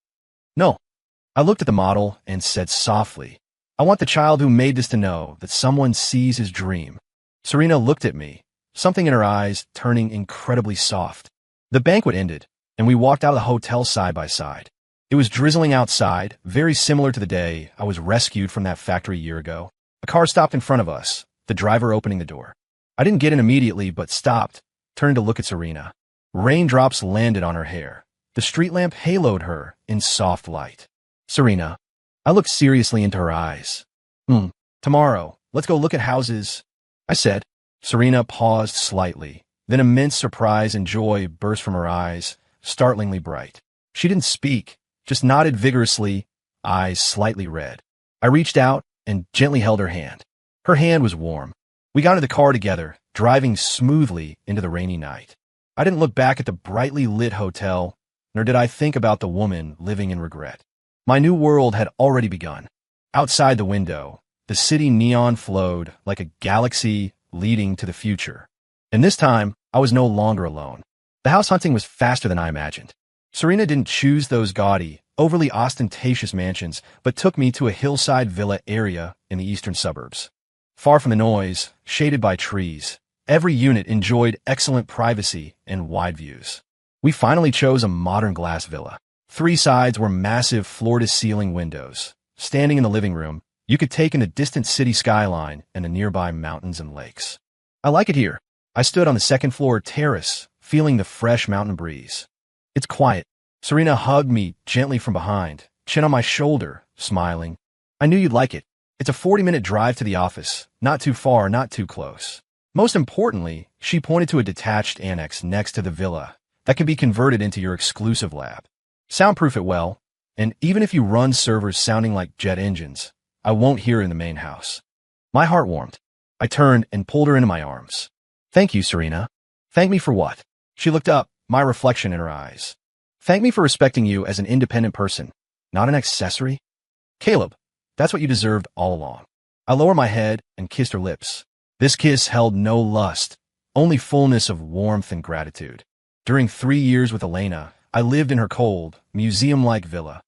"No." I looked at the model and said softly, "I want the child who made this to know that someone sees his dream." Serena looked at me, something in her eyes turning incredibly soft. The banquet ended, and we walked out of the hotel side by side. It was drizzling outside, very similar to the day I was rescued from that factory a year ago. A car stopped in front of us, the driver opening the door. I didn't get in immediately, but stopped, turned to look at Serena. Raindrops landed on her hair. The street lamp haloed her in soft light. "Serena." I looked seriously into her eyes. Tomorrow, let's go look at houses," I said. Serena paused slightly. Then immense surprise and joy burst from her eyes, startlingly bright. She didn't speak, just nodded vigorously, eyes slightly red. I reached out and gently held her hand. Her hand was warm. We got into the car together, driving smoothly into the rainy night. I didn't look back at the brightly lit hotel, nor did I think about the woman living in regret. My new world had already begun. Outside the window, the city neon flowed like a galaxy leading to the future. And this time, I was no longer alone. The house hunting was faster than I imagined. Serena didn't choose those gaudy, overly ostentatious mansions, but took me to a hillside villa area in the eastern suburbs. Far from the noise, shaded by trees, every unit enjoyed excellent privacy and wide views. We finally chose a modern glass villa. 3 sides were massive floor-to-ceiling windows. Standing in the living room, you could take in the distant city skyline and the nearby mountains and lakes. "I like it here." I stood on the second-floor terrace, feeling the fresh mountain breeze. "It's quiet." Serena hugged me gently from behind, chin on my shoulder, smiling. "I knew you'd like it. It's a 40-minute drive to the office, not too far, not too close." Most importantly, she pointed to a detached annex next to the villa that can be converted into your exclusive lab. "Soundproof it well, and even if you run servers sounding like jet engines, I won't hear it in the main house." My heart warmed. I turned and pulled her into my arms. "Thank you, Serena." "Thank me for what?" She looked up, my reflection in her eyes. "Thank me for respecting you as an independent person, not an accessory." "Caleb, that's what you deserved all along." I lowered my head and kissed her lips. This kiss held no lust, only fullness of warmth and gratitude. During 3 years with Elena, I lived in her cold, museum-like villa.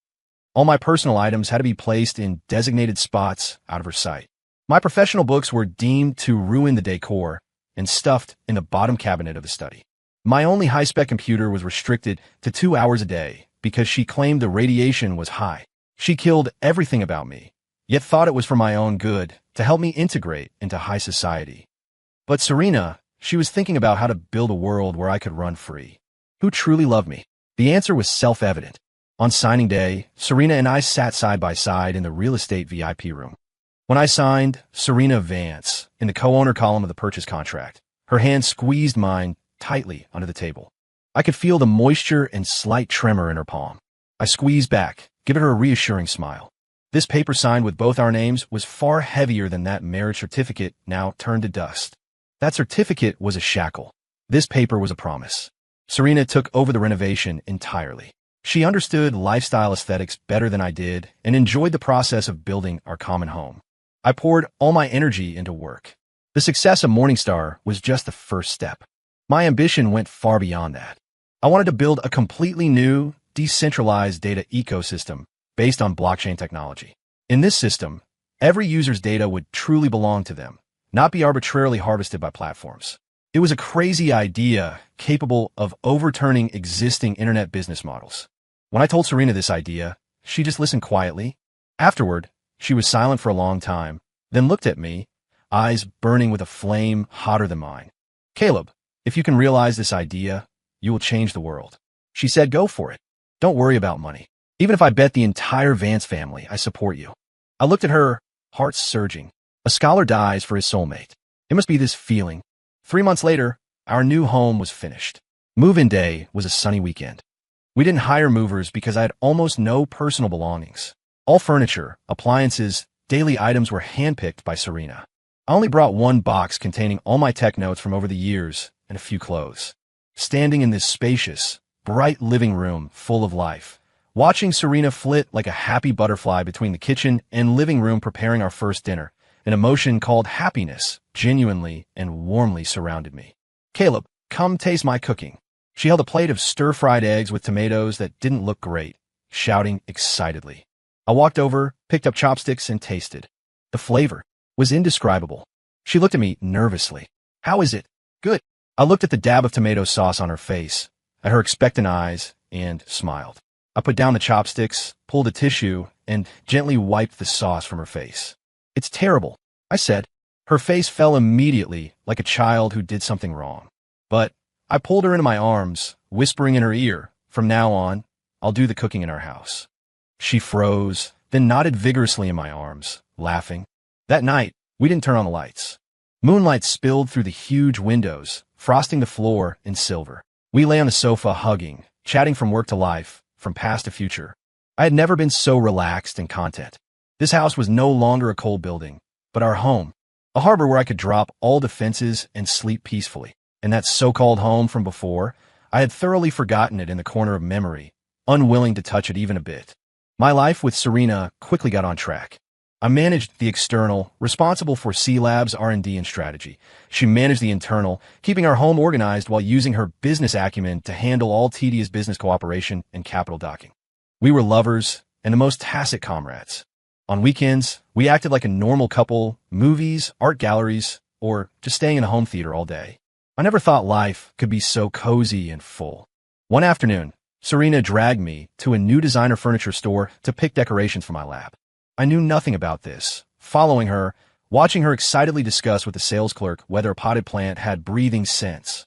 All my personal items had to be placed in designated spots out of her sight. My professional books were deemed to ruin the decor and stuffed in the bottom cabinet of the study. My only high-spec computer was restricted to 2 hours a day because she claimed the radiation was high. She killed everything about me, yet thought it was for my own good, to help me integrate into high society. But Serena, she was thinking about how to build a world where I could run free. Who truly loved me? The answer was self-evident. On signing day, Serena and I sat side by side in the real estate VIP room. When I signed Serena Vance in the co-owner column of the purchase contract, her hand squeezed mine tightly under the table. I could feel the moisture and slight tremor in her palm. I squeezed back, giving her a reassuring smile. This paper signed with both our names was far heavier than that marriage certificate now turned to dust. That certificate was a shackle. This paper was a promise. Serena took over the renovation entirely. She understood lifestyle aesthetics better than I did and enjoyed the process of building our common home. I poured all my energy into work. The success of Morningstar was just the first step. My ambition went far beyond that. I wanted to build a completely new, decentralized data ecosystem based on blockchain technology. In this system, every user's data would truly belong to them, not be arbitrarily harvested by platforms. It was a crazy idea capable of overturning existing internet business models. When I told Serena this idea, she just listened quietly. Afterward, she was silent for a long time, then looked at me, eyes burning with a flame hotter than mine. "Caleb, if you can realize this idea, you will change the world." She said, "Go for it. Don't worry about money. Even if I bet the entire Vance family, I support you." I looked at her, heart surging. A scholar dies for his soulmate. It must be this feeling. 3 months later, our new home was finished. Move-in day was a sunny weekend. We didn't hire movers because I had almost no personal belongings. All furniture, appliances, daily items were handpicked by Serena. I only brought 1 box containing all my tech notes from over the years and a few clothes. Standing in this spacious, bright living room full of life, watching Serena flit like a happy butterfly between the kitchen and living room preparing our first dinner. An emotion called happiness genuinely and warmly surrounded me. "Caleb, come taste my cooking." She held a plate of stir-fried eggs with tomatoes that didn't look great, shouting excitedly. I walked over, picked up chopsticks, and tasted. The flavor was indescribable. She looked at me nervously. "How is it?" "Good." I looked at the dab of tomato sauce on her face, at her expectant eyes, and smiled. I put down the chopsticks, pulled a tissue, and gently wiped the sauce from her face. "It's terrible," I said. Her face fell immediately, like a child who did something wrong. But I pulled her into my arms, whispering in her ear, "From now on, I'll do the cooking in our house." She froze, then nodded vigorously in my arms, laughing. That night, we didn't turn on the lights. Moonlight spilled through the huge windows, frosting the floor in silver. We lay on the sofa hugging, chatting from work to life, from past to future. I had never been so relaxed and content. This house was no longer a cold building, but our home, a harbor where I could drop all defenses and sleep peacefully. And that so-called home from before, I had thoroughly forgotten it in the corner of memory, unwilling to touch it even a bit. My life with Serena quickly got on track. I managed the external, responsible for C-Lab's R&D and strategy. She managed the internal, keeping our home organized while using her business acumen to handle all tedious business cooperation and capital docking. We were lovers and the most tacit comrades. On weekends, we acted like a normal couple, movies, art galleries, or just staying in a home theater all day. I never thought life could be so cozy and full. One afternoon, Serena dragged me to a new designer furniture store to pick decorations for my lab. I knew nothing about this, following her, watching her excitedly discuss with the sales clerk whether a potted plant had breathing sense.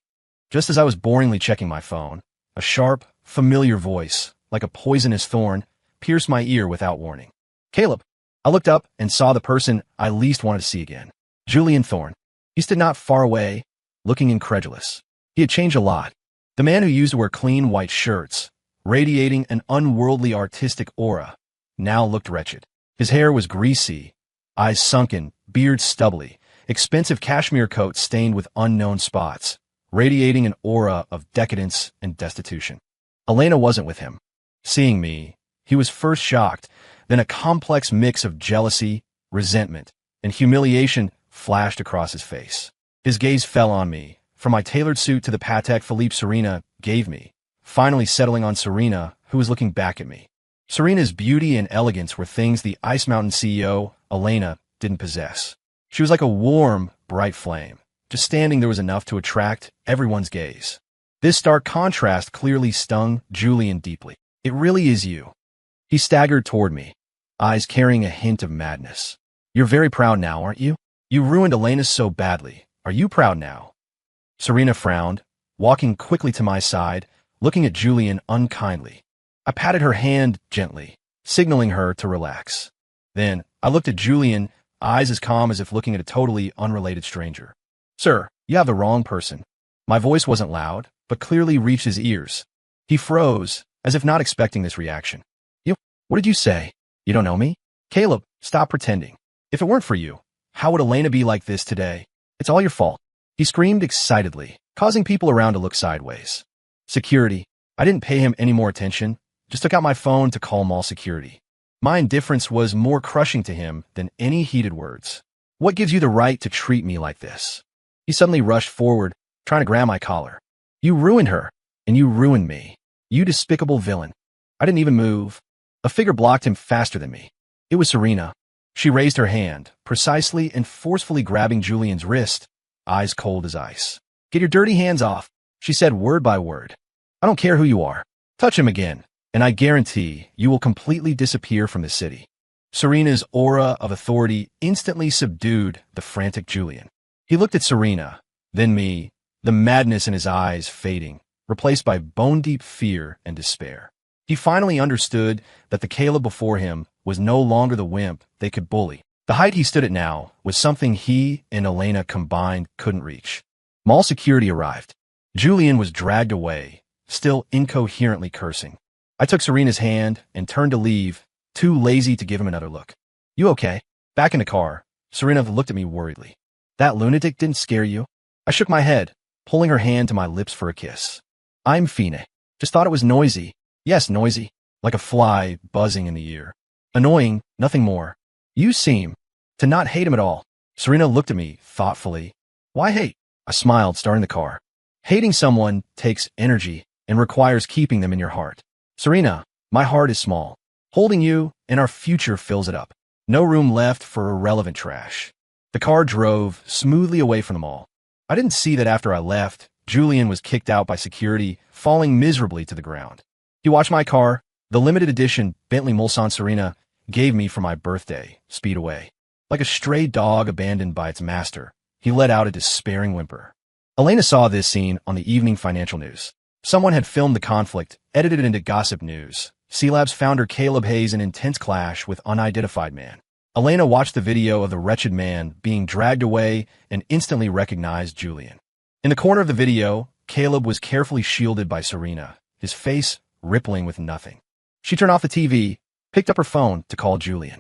Just as I was boringly checking my phone, a sharp, familiar voice, like a poisonous thorn, pierced my ear without warning. "Caleb." I looked up and saw the person I least wanted to see again. Julian Thorne. He stood not far away, looking incredulous. He had changed a lot. The man who used to wear clean white shirts, radiating an unworldly artistic aura, now looked wretched. His hair was greasy, eyes sunken, beard stubbly, expensive cashmere coat stained with unknown spots, radiating an aura of decadence and destitution. Elena wasn't with him. Seeing me, he was first shocked, then a complex mix of jealousy, resentment, and humiliation flashed across his face. His gaze fell on me, from my tailored suit to the Patek Philippe Serena gave me, finally settling on Serena, who was looking back at me. Serena's beauty and elegance were things the Ice Mountain CEO, Elena, didn't possess. She was like a warm, bright flame. Just standing there was enough to attract everyone's gaze. This stark contrast clearly stung Julian deeply. "It really is you." He staggered toward me, eyes carrying a hint of madness. "You're very proud now, aren't you? You ruined Elena so badly. Are you proud now?" Serena frowned, walking quickly to my side, looking at Julian unkindly. I patted her hand gently, signaling her to relax. Then I looked at Julian, eyes as calm as if looking at a totally unrelated stranger. "Sir, you have the wrong person." My voice wasn't loud, but clearly reached his ears. He froze, as if not expecting this reaction. "You? What did you say? You don't know me?" "Caleb, stop pretending. If it weren't for you, how would Elena be like this today? It's all your fault." He screamed excitedly, causing people around to look sideways. Security. I didn't pay him any more attention, just took out my phone to call mall security. My indifference was more crushing to him than any heated words. "What gives you the right to treat me like this?" He suddenly rushed forward, trying to grab my collar. "You ruined her, and you ruined me. You despicable villain." I didn't even move. A figure blocked him faster than me. It was Serena. She raised her hand, precisely and forcefully grabbing Julian's wrist, eyes cold as ice. "Get your dirty hands off," she said word by word. "I don't care who you are. Touch him again, and I guarantee you will completely disappear from the city." Serena's aura of authority instantly subdued the frantic Julian. He looked at Serena, then me, the madness in his eyes fading, replaced by bone-deep fear and despair. He finally understood that the Caleb before him was no longer the wimp they could bully. The height he stood at now was something he and Elena combined couldn't reach. Mall security arrived. Julian was dragged away, still incoherently cursing. I took Serena's hand and turned to leave, too lazy to give him another look. "You okay?" Back in the car, Serena looked at me worriedly. "That lunatic didn't scare you?" I shook my head, pulling her hand to my lips for a kiss. "I'm fine. Just thought it was noisy." "Yes, noisy. like a fly buzzing in the ear. Annoying, nothing more. You seem to not hate him at all. Serena looked at me thoughtfully. Why hate? I smiled, starting the car. Hating someone takes energy and requires keeping them in your heart. Serena, my heart is small. Holding you and our future fills it up. No room left for irrelevant trash. The car drove smoothly away from them all. I didn't see that after I left, Julian was kicked out by security, falling miserably to the ground. He watched my car, the limited edition Bentley Mulsanne Serena, gave me for my birthday, speed away. Like a stray dog abandoned by its master, he let out a despairing whimper. Elena saw this scene on the evening financial news. Someone had filmed the conflict, edited it into gossip news. C-Lab's founder Caleb Hayes in intense clash with unidentified man. Elena watched the video of the wretched man being dragged away and instantly recognized Julian. In the corner of the video, Caleb was carefully shielded by Serena, his face rippling with nothing. She turned off the TV, picked up her phone to call Julian.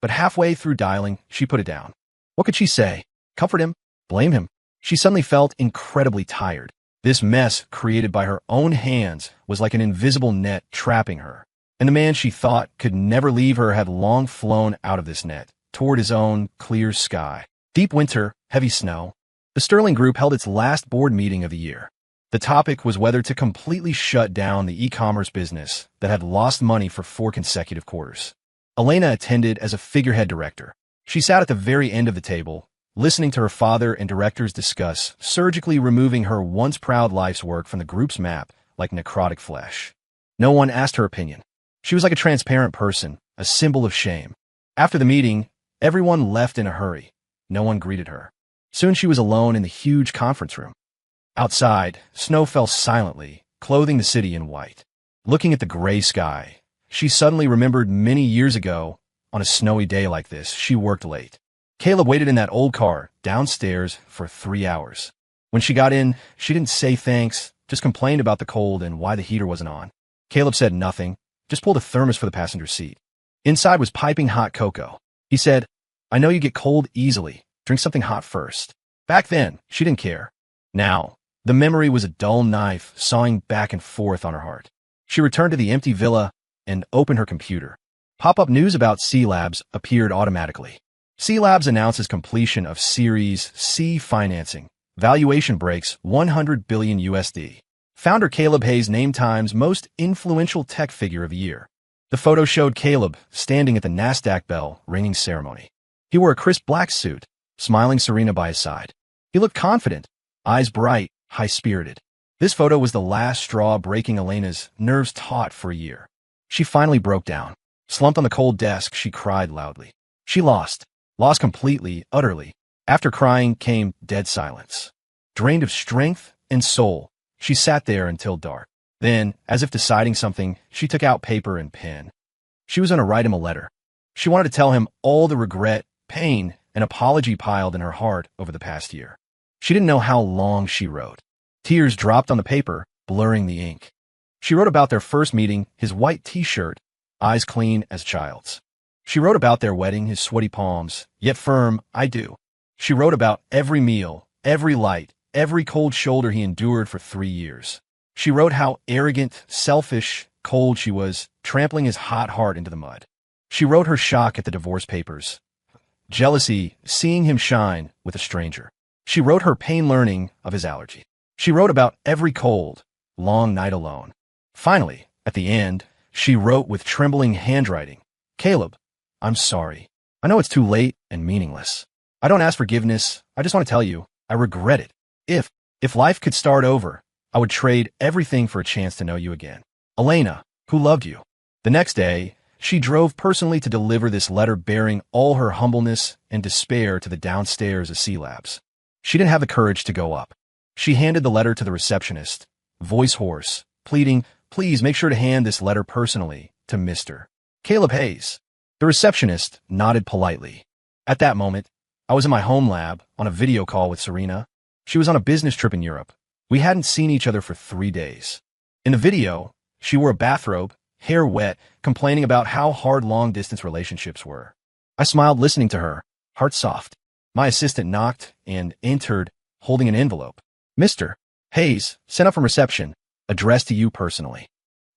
But halfway through dialing, she put it down. What could she say? Comfort him? Blame him? She suddenly felt incredibly tired. This mess created by her own hands was like an invisible net trapping her. And the man she thought could never leave her had long flown out of this net, toward his own clear sky. Deep winter, heavy snow. The Sterling Group held its last board meeting of the year. The topic was whether to completely shut down the e-commerce business that had lost money for 4 consecutive quarters. Elena attended as a figurehead director. She sat at the very end of the table, listening to her father and directors discuss surgically removing her once proud life's work from the group's map like necrotic flesh. No one asked her opinion. She was like a transparent person, a symbol of shame. After the meeting, everyone left in a hurry. No one greeted her. Soon she was alone in the huge conference room. Outside, snow fell silently, clothing the city in white. Looking at the gray sky, she suddenly remembered many years ago, on a snowy day like this, she worked late. Caleb waited in that old car downstairs for 3 hours. When she got in, she didn't say thanks, just complained about the cold and why the heater wasn't on. Caleb said nothing, just pulled a thermos for the passenger seat. Inside was piping hot cocoa. He said, I know you get cold easily. Drink something hot first. Back then, she didn't care. Now, the memory was a dull knife sawing back and forth on her heart. She returned to the empty villa and opened her computer. Pop-up news about C-Labs appeared automatically. C-Labs announces completion of Series C financing. Valuation breaks $100 billion USD. Founder Caleb Hayes named Time's most influential tech figure of the year. The photo showed Caleb standing at the NASDAQ bell ringing ceremony. He wore a crisp black suit, smiling Serena by his side. He looked confident, eyes bright, high-spirited. This photo was the last straw breaking Elena's nerves taut for a year. She finally broke down. Slumped on the cold desk, she cried loudly. She lost completely, utterly. After crying came dead silence. Drained of strength and soul, she sat there until dark. Then, as if deciding something, she took out paper and pen. She was going to write him a letter. She wanted to tell him all the regret, pain, and apology piled in her heart over the past year. She didn't know how long she wrote. Tears dropped on the paper, blurring the ink. She wrote about their first meeting, his white t-shirt, eyes clean as a child's. She wrote about their wedding, his sweaty palms, yet firm, I do. She wrote about every meal, every light, every cold shoulder he endured for 3 years. She wrote how arrogant, selfish, cold she was, trampling his hot heart into the mud. She wrote her shock at the divorce papers, jealousy, seeing him shine with a stranger. She wrote her pain learning of his allergy. She wrote about every cold, long night alone. Finally, at the end, she wrote with trembling handwriting, Caleb, I'm sorry. I know it's too late and meaningless. I don't ask forgiveness. I just want to tell you, I regret it. If life could start over, I would trade everything for a chance to know you again. Elena, who loved you. The next day, she drove personally to deliver this letter bearing all her humbleness and despair to the downstairs of C-Labs. She didn't have the courage to go up. She handed the letter to the receptionist, voice hoarse, pleading, please make sure to hand this letter personally to Mr. Caleb Hayes. The receptionist nodded politely. At that moment, I was in my home lab on a video call with Serena. She was on a business trip in Europe. We hadn't seen each other for 3 days. In the video, she wore a bathrobe, hair wet, complaining about how hard long-distance relationships were. I smiled listening to her, heart soft. My assistant knocked and entered, holding an envelope. Mr. Hayes, sent up from reception, addressed to you personally.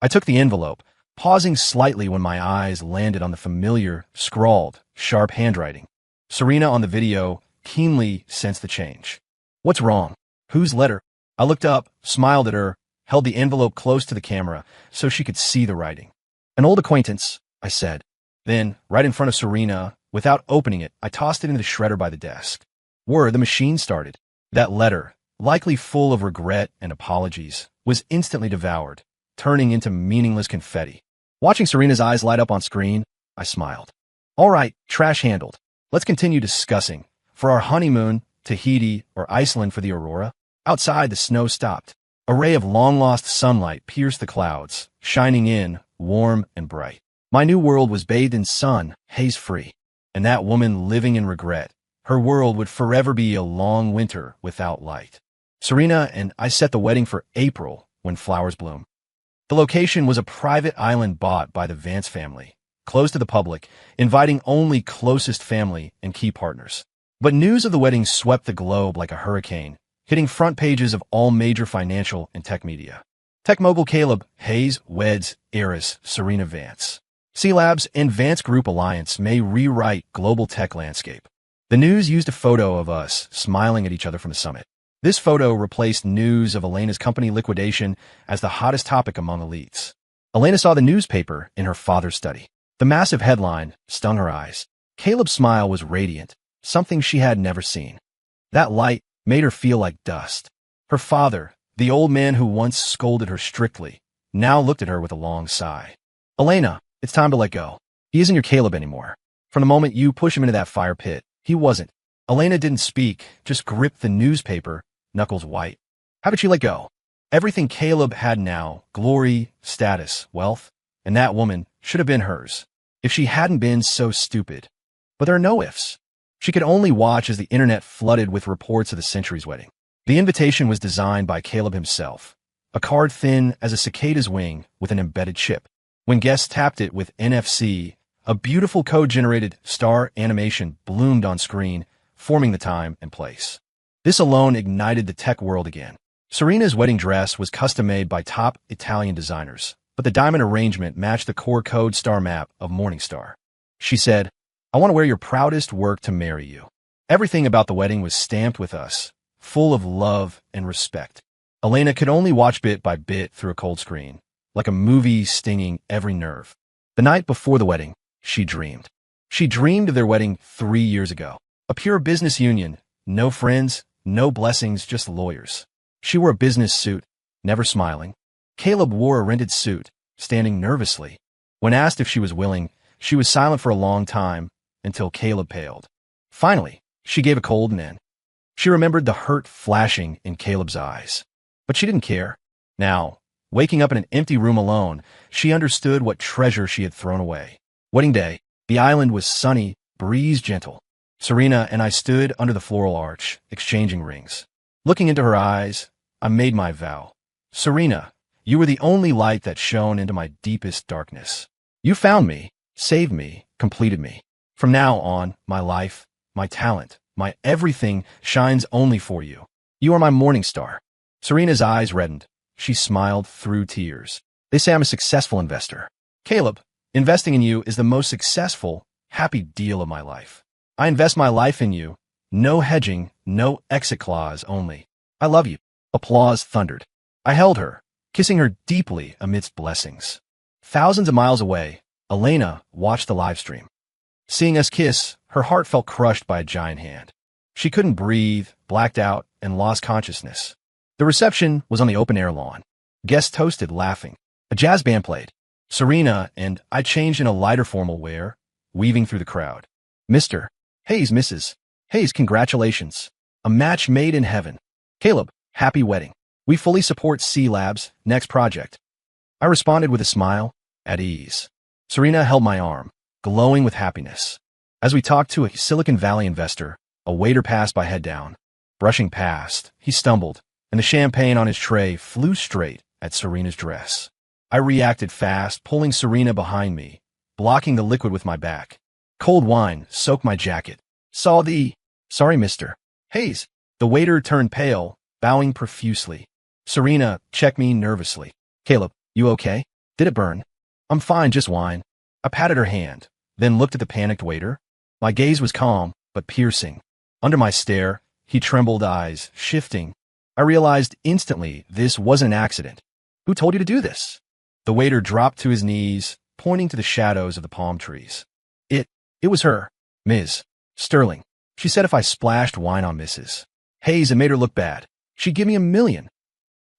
I took the envelope, pausing slightly when my eyes landed on the familiar, scrawled, sharp handwriting. Serena on the video keenly sensed the change. What's wrong? Whose letter? I looked up, smiled at her, held the envelope close to the camera so she could see the writing. An old acquaintance, I said. Then, right in front of Serena, without opening it, I tossed it into the shredder by the desk. The machine started. That letter, likely full of regret and apologies, was instantly devoured, turning into meaningless confetti. Watching Serena's eyes light up on screen, I smiled. All right, trash handled. Let's continue discussing. For our honeymoon, Tahiti or Iceland for the aurora. Outside, the snow stopped. A ray of long-lost sunlight pierced the clouds, shining in, warm and bright. My new world was bathed in sun, haze-free. And that woman living in regret, her world would forever be a long winter without light. Serena and I set the wedding for April, when flowers bloom. The location was a private island bought by the Vance family, closed to the public, inviting only closest family and key partners. But news of the wedding swept the globe like a hurricane, hitting front pages of all major financial and tech media. Tech mogul Caleb Hayes weds heiress Serena Vance. C-Labs and Vance Group Alliance may rewrite global tech landscape. The news used a photo of us smiling at each other from the summit. This photo replaced news of Elena's company liquidation as the hottest topic among elites. Elena saw the newspaper in her father's study. The massive headline stung her eyes. Caleb's smile was radiant, something she had never seen. That light made her feel like dust. Her father, the old man who once scolded her strictly, now looked at her with a long sigh. Elena, it's time to let go. He isn't your Caleb anymore. From the moment you push him into that fire pit, he wasn't. Elena didn't speak, just gripped the newspaper, knuckles white. How could she let go? Everything Caleb had now, glory, status, wealth, and that woman should have been hers, if she hadn't been so stupid. But there are no ifs. She could only watch as the internet flooded with reports of the century's wedding. The invitation was designed by Caleb himself, a card thin as a cicada's wing with an embedded chip. When guests tapped it with NFC, a beautiful code-generated star animation bloomed on screen, forming the time and place. This alone ignited the tech world again. Serena's wedding dress was custom-made by top Italian designers, but the diamond arrangement matched the core code star map of Morningstar. She said, I want to wear your proudest work to marry you. Everything about the wedding was stamped with us, full of love and respect. Elena could only watch bit by bit through a cold screen, like a movie stinging every nerve. The night before the wedding, she dreamed. She dreamed of their wedding 3 years ago. A pure business union, no friends, no blessings, just lawyers. She wore a business suit, never smiling. Caleb wore a rented suit, standing nervously. When asked if she was willing, she was silent for a long time, until Caleb paled. Finally, she gave a cold N. She remembered the hurt flashing in Caleb's eyes. But she didn't care. Now, waking up in an empty room alone, she understood what treasure she had thrown away. Wedding day, the island was sunny, breeze gentle. Serena and I stood under the floral arch, exchanging rings. Looking into her eyes, I made my vow. Serena, you were the only light that shone into my deepest darkness. You found me, saved me, completed me. From now on, my life, my talent, my everything shines only for you. You are my morning star. Serena's eyes reddened. She smiled through tears. They say I'm a successful investor. Caleb, investing in you is the most successful, happy deal of my life. I invest my life in you. No hedging, no exit clause only. I love you. Applause thundered. I held her, kissing her deeply amidst blessings. Thousands of miles away, Elena watched the live stream. Seeing us kiss, her heart felt crushed by a giant hand. She couldn't breathe, blacked out, and lost consciousness. The reception was on the open-air lawn. Guests toasted, laughing. A jazz band played. Serena and I changed in a lighter formal wear, weaving through the crowd. Mr. Hayes, Mrs. Hayes, congratulations. A match made in heaven. Caleb, happy wedding. We fully support C-Labs' next project. I responded with a smile, at ease. Serena held my arm, glowing with happiness. As we talked to a Silicon Valley investor, a waiter passed by head down. Brushing past, he stumbled, and the champagne on his tray flew straight at Serena's dress. I reacted fast, pulling Serena behind me, blocking the liquid with my back. Cold wine soaked my jacket. Sorry, Mr. Hayes. The waiter turned pale, bowing profusely. Serena checked me nervously. Caleb, you okay? Did it burn? I'm fine, just wine. I patted her hand, then looked at the panicked waiter. My gaze was calm, but piercing. Under my stare, he trembled, eyes shifting. I realized instantly this wasn't an accident. Who told you to do this? The waiter dropped to his knees, pointing to the shadows of the palm trees. It was her, Ms. Sterling. She said if I splashed wine on Mrs. Hayes, it made her look bad. She'd give me $1 million.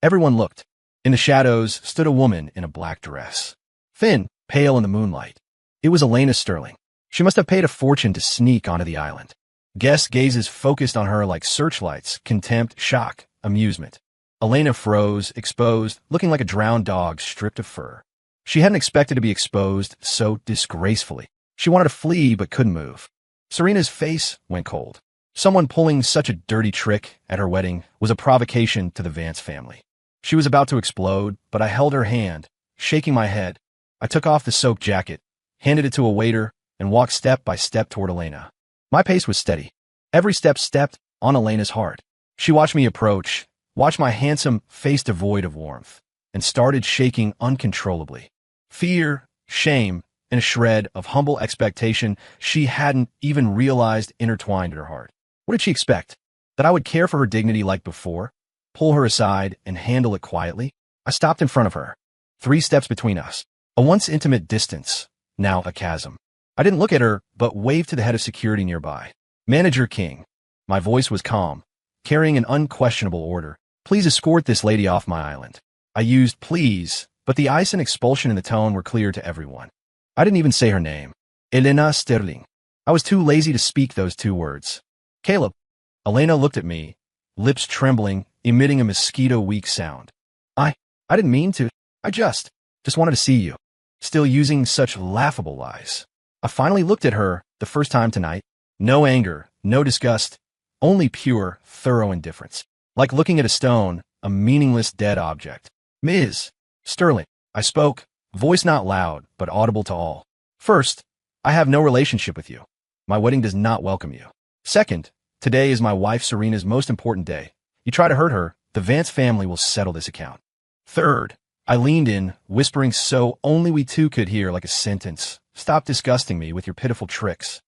Everyone looked. In the shadows stood a woman in a black dress. Thin, pale in the moonlight. It was Elena Sterling. She must have paid a fortune to sneak onto the island. Guests' gazes focused on her like searchlights, contempt, shock, amusement. Elena froze, exposed, looking like a drowned dog stripped of fur. She hadn't expected to be exposed so disgracefully. She wanted to flee but couldn't move. Serena's face went cold. Someone pulling such a dirty trick at her wedding was a provocation to the Vance family. She was about to explode, but I held her hand, shaking my head. I took off the soaked jacket, handed it to a waiter, and walked step by step toward Elena. My pace was steady. Every step stepped on Elena's heart. She watched me approach, watched my handsome face devoid of warmth, and started shaking uncontrollably. Fear, shame, and a shred of humble expectation she hadn't even realized intertwined in her heart. What did she expect? That I would care for her dignity like before? Pull her aside and handle it quietly? I stopped in front of her. 3 steps between us. A once intimate distance, now a chasm. I didn't look at her, but waved to the head of security nearby. Manager King. My voice was calm, carrying an unquestionable order. Please escort this lady off my island. I used please, but the ice and expulsion in the tone were clear to everyone. I didn't even say her name. Elena Sterling. I was too lazy to speak those 2 words. Caleb. Elena looked at me, lips trembling, emitting a mosquito-weak sound. I didn't mean to. I just wanted to see you. Still using such laughable lies. I finally looked at her, the first time tonight. No anger, no disgust, only pure, thorough indifference. Like looking at a stone, a meaningless dead object. Ms. Sterling. I spoke, voice not loud, but audible to all. First, I have no relationship with you. My wedding does not welcome you. Second, today is my wife Serena's most important day. You try to hurt her, the Vance family will settle this account. Third, I leaned in, whispering so only we 2 could hear like a sentence. Stop disgusting me with your pitiful tricks.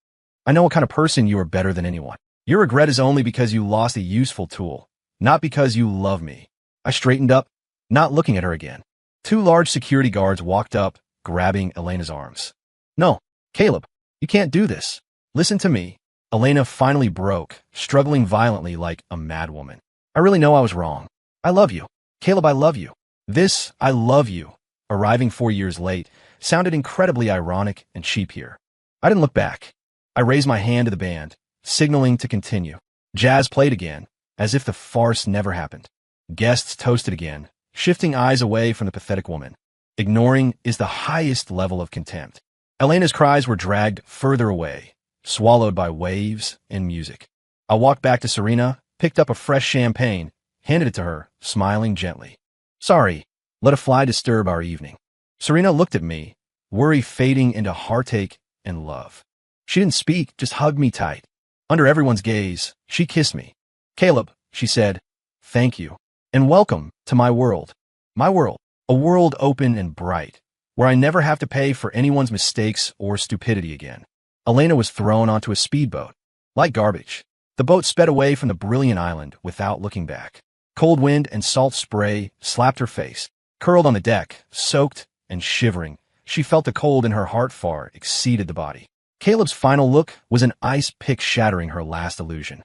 I know what kind of person you are better than anyone. Your regret is only because you lost a useful tool, not because you love me. I straightened up, not looking at her again. 2 large security guards walked up, grabbing Elena's arms. No, Caleb, you can't do this. Listen to me. Elena finally broke, struggling violently like a madwoman. I really know I was wrong. I love you. Caleb, I love you. This, I love you, arriving 4 years late, sounded incredibly ironic and cheap here. I didn't look back. I raised my hand to the band, signaling to continue. Jazz played again, as if the farce never happened. Guests toasted again, shifting eyes away from the pathetic woman. Ignoring is the highest level of contempt. Elena's cries were dragged further away, swallowed by waves and music. I walked back to Serena, picked up a fresh champagne, handed it to her, smiling gently. Sorry, let a fly disturb our evening. Serena looked at me, worry fading into heartache and love. She didn't speak, just hugged me tight. Under everyone's gaze, she kissed me. Caleb, she said, thank you, and welcome to my world. My world, a world open and bright, where I never have to pay for anyone's mistakes or stupidity again. Elena was thrown onto a speedboat. Like garbage, the boat sped away from the brilliant island without looking back. Cold wind and salt spray slapped her face. Curled on the deck, soaked and shivering, she felt the cold in her heart far exceeded the body. Caleb's final look was an ice pick shattering her last illusion.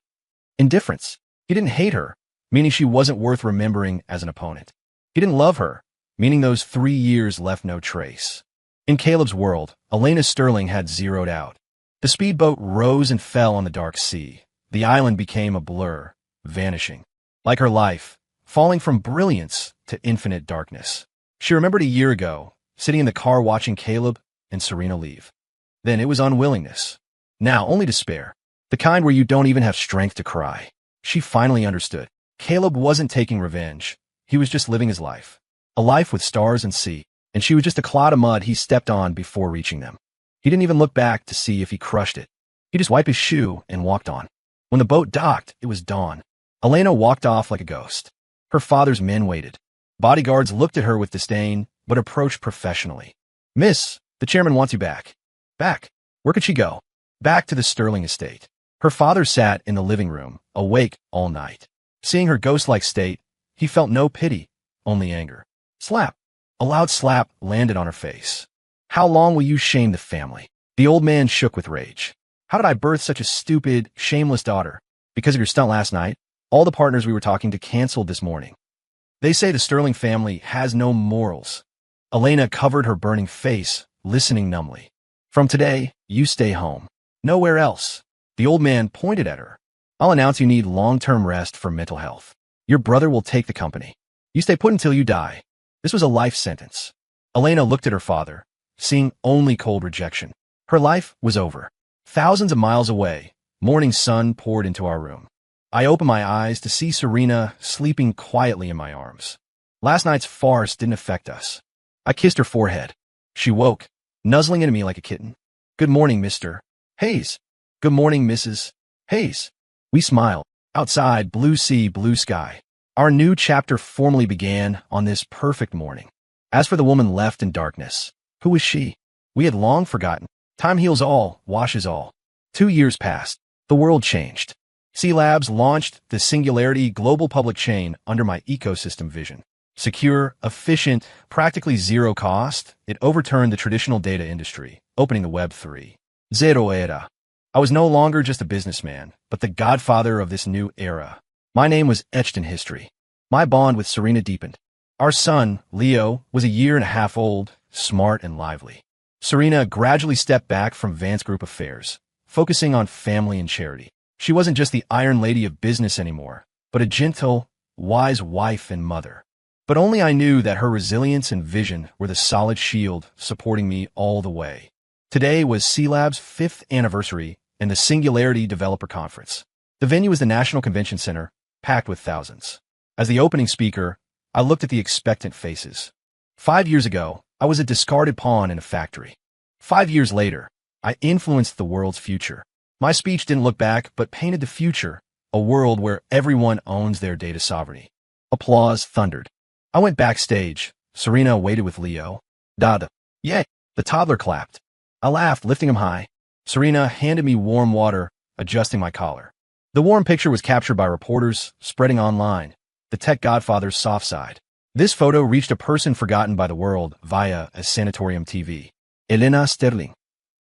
Indifference. He didn't hate her, meaning she wasn't worth remembering as an opponent. He didn't love her, meaning those 3 years left no trace. In Caleb's world, Elena Sterling had zeroed out. The speedboat rose and fell on the dark sea. The island became a blur, vanishing. Like her life, falling from brilliance to infinite darkness. She remembered a year ago, sitting in the car watching Caleb and Serena leave. Then it was unwillingness. Now only despair. The kind where you don't even have strength to cry. She finally understood. Caleb wasn't taking revenge. He was just living his life. A life with stars and sea. And she was just a clod of mud he stepped on before reaching them. He didn't even look back to see if he crushed it. He just wiped his shoe and walked on. When the boat docked, it was dawn. Elena walked off like a ghost. Her father's men waited. Bodyguards looked at her with disdain, but approached professionally. Miss, the chairman wants you back. Back. Where could she go? Back to the Sterling estate. Her father sat in the living room, awake all night. Seeing her ghost-like state, he felt no pity, only anger. Slap. A loud slap landed on her face. How long will you shame the family? The old man shook with rage. How did I birth such a stupid, shameless daughter? Because of your stunt last night? All the partners we were talking to canceled this morning. They say the Sterling family has no morals. Elena covered her burning face, listening numbly. From today, you stay home. Nowhere else. The old man pointed at her. I'll announce you need long-term rest for mental health. Your brother will take the company. You stay put until you die. This was a life sentence. Elena looked at her father, seeing only cold rejection. Her life was over. Thousands of miles away, morning sun poured into our room. I opened my eyes to see Serena sleeping quietly in my arms. Last night's farce didn't affect us. I kissed her forehead. She woke, nuzzling into me like a kitten. Good morning, Mr. Hayes. Good morning, Mrs. Hayes. We smiled. Outside, blue sea, blue sky. Our new chapter formally began on this perfect morning. As for the woman left in darkness, who was she? We had long forgotten. Time heals all, washes all. 2 years passed. The world changed. C Labs launched the Singularity global public chain under my ecosystem vision. Secure, efficient, practically zero cost, it overturned the traditional data industry, opening the Web 3.0 era. I was no longer just a businessman, but the godfather of this new era. My name was etched in history. My bond with Serena deepened. Our son, Leo, was a year and a half old, smart and lively. Serena gradually stepped back from Vance Group affairs, focusing on family and charity. She wasn't just the Iron Lady of business anymore, but a gentle, wise wife and mother. But only I knew that her resilience and vision were the solid shield supporting me all the way. Today was C Lab's 5th anniversary and the Singularity Developer Conference. The venue was the National Convention Center, packed with thousands. As the opening speaker, I looked at the expectant faces. 5 years ago, I was a discarded pawn in a factory. 5 years later, I influenced the world's future. My speech didn't look back, but painted the future, a world where everyone owns their data sovereignty. Applause thundered. I went backstage. Serena waited with Leo. Dada. Yay. The toddler clapped. I laughed, lifting him high. Serena handed me warm water, adjusting my collar. The warm picture was captured by reporters, spreading online. The tech godfather's soft side. This photo reached a person forgotten by the world via a sanatorium TV. Elena Sterling.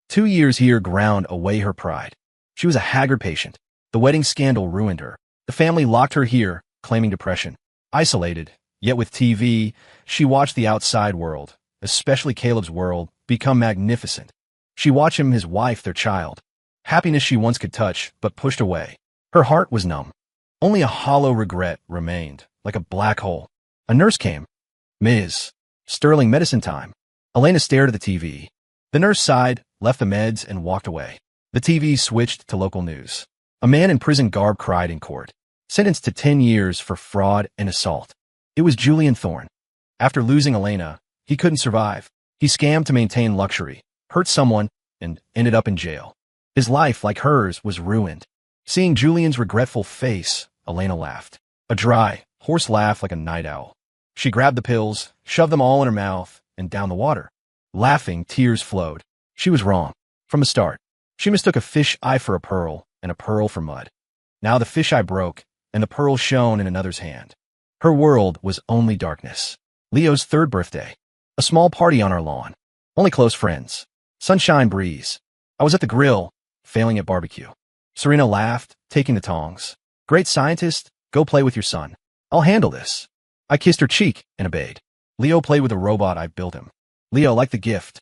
2 years here ground away her pride. She was a haggard patient. The wedding scandal ruined her. The family locked her here, claiming depression. Isolated, yet with TV, she watched the outside world, especially Caleb's world, become magnificent. She watched him, his wife, their child. Happiness she once could touch, but pushed away. Her heart was numb. Only a hollow regret remained, like a black hole. A nurse came. Ms. Sterling, medicine time. Elena stared at the TV. The nurse sighed, left the meds, and walked away. The TV switched to local news. A man in prison garb cried in court, sentenced to 10 years for fraud and assault. It was Julian Thorne. After losing Elena, he couldn't survive. He scammed to maintain luxury, hurt someone, and ended up in jail. His life, like hers, was ruined. Seeing Julian's regretful face, Elena laughed. A dry, hoarse laugh like a night owl. She grabbed the pills, shoved them all in her mouth, and down the water. Laughing, tears flowed. She was wrong. From the start. She mistook a fish eye for a pearl, and a pearl for mud. Now the fish eye broke, and the pearl shone in another's hand. Her world was only darkness. Leo's 3rd birthday. A small party on our lawn. Only close friends. Sunshine breeze. I was at the grill, failing at barbecue. Serena laughed, taking the tongs. Great scientist, go play with your son. I'll handle this. I kissed her cheek and obeyed. Leo played with a robot I built him. Leo liked the gift.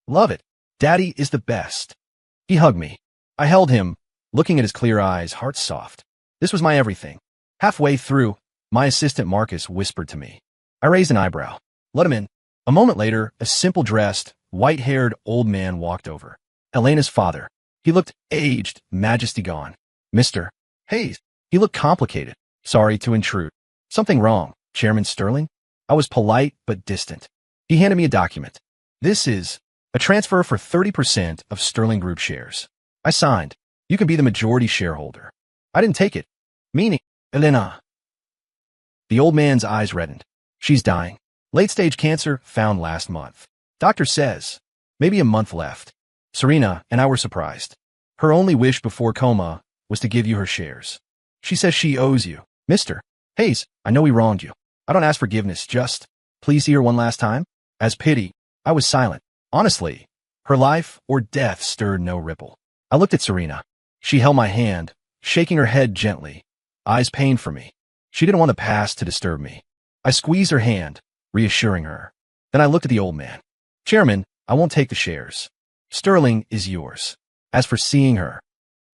Love it. Daddy is the best. He hugged me. I held him, looking at his clear eyes, heart soft. This was my everything. Halfway through, my assistant Marcus whispered to me. I raised an eyebrow. Let him in. A moment later, a simple-dressed, white-haired old man walked over. Elena's father. He looked aged, majesty gone. Mr. Hayes. He looked complicated. Sorry to intrude. Something wrong, Chairman Sterling? I was polite but distant. He handed me a document. This is a transfer for 30% of Sterling Group shares. I signed. You can be the majority shareholder. I didn't take it. Meaning, Elena. The old man's eyes reddened. She's dying. Late-stage cancer found last month. Doctor says. Maybe a month left. Serena and I were surprised. Her only wish before coma was to give you her shares. She says she owes you. Mr. Hayes, I know we wronged you. I don't ask forgiveness, just please see her one last time. As pity, I was silent. Honestly, her life or death stirred no ripple. I looked at Serena. She held my hand, shaking her head gently. Eyes pained for me. She didn't want the past to disturb me. I squeezed her hand, reassuring her. Then I looked at the old man. Chairman, I won't take the shares. Sterling is yours. As for seeing her,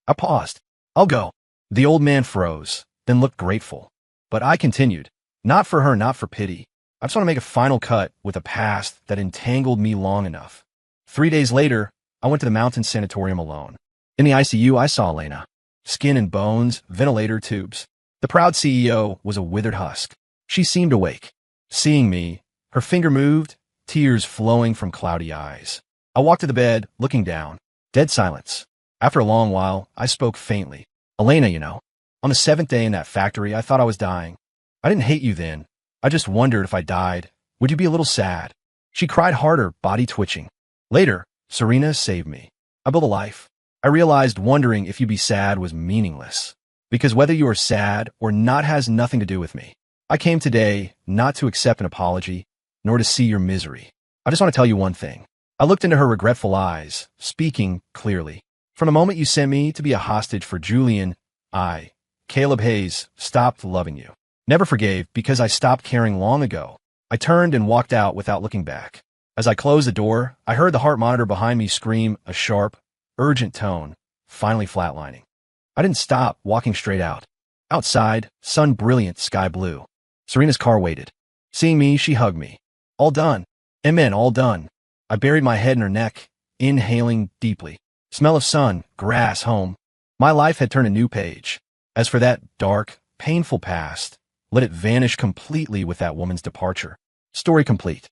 I paused. I'll go. The old man froze, then looked grateful. But I continued. Not for her, not for pity. I just want to make a final cut with a past that entangled me long enough. 3 days later, I went to the mountain sanatorium alone. In the ICU, I saw Elena. Skin and bones, ventilator tubes. The proud CEO was a withered husk. She seemed awake. Seeing me, her finger moved, tears flowing from cloudy eyes. I walked to the bed, looking down. Dead silence. After a long while, I spoke faintly. Elena, you know. On the 7th day in that factory, I thought I was dying. I didn't hate you then. I just wondered if I died, would you be a little sad? She cried harder, body twitching. Later, Serena saved me. I built a life. I realized wondering if you'd be sad was meaningless. Because whether you are sad or not has nothing to do with me. I came today not to accept an apology, nor to see your misery. I just want to tell you one thing. I looked into her regretful eyes, speaking clearly. From the moment you sent me to be a hostage for Julian, I, Caleb Hayes, stopped loving you. Never forgave because I stopped caring long ago. I turned and walked out without looking back. As I closed the door, I heard the heart monitor behind me scream a sharp, urgent tone, finally flatlining. I didn't stop, walking straight out. Outside, sun brilliant, sky blue. Serena's car waited. Seeing me, she hugged me. All done. Amen, all done. I buried my head in her neck, inhaling deeply. Smell of sun, grass, home. My life had turned a new page. As for that dark, painful past, let it vanish completely with that woman's departure. Story complete.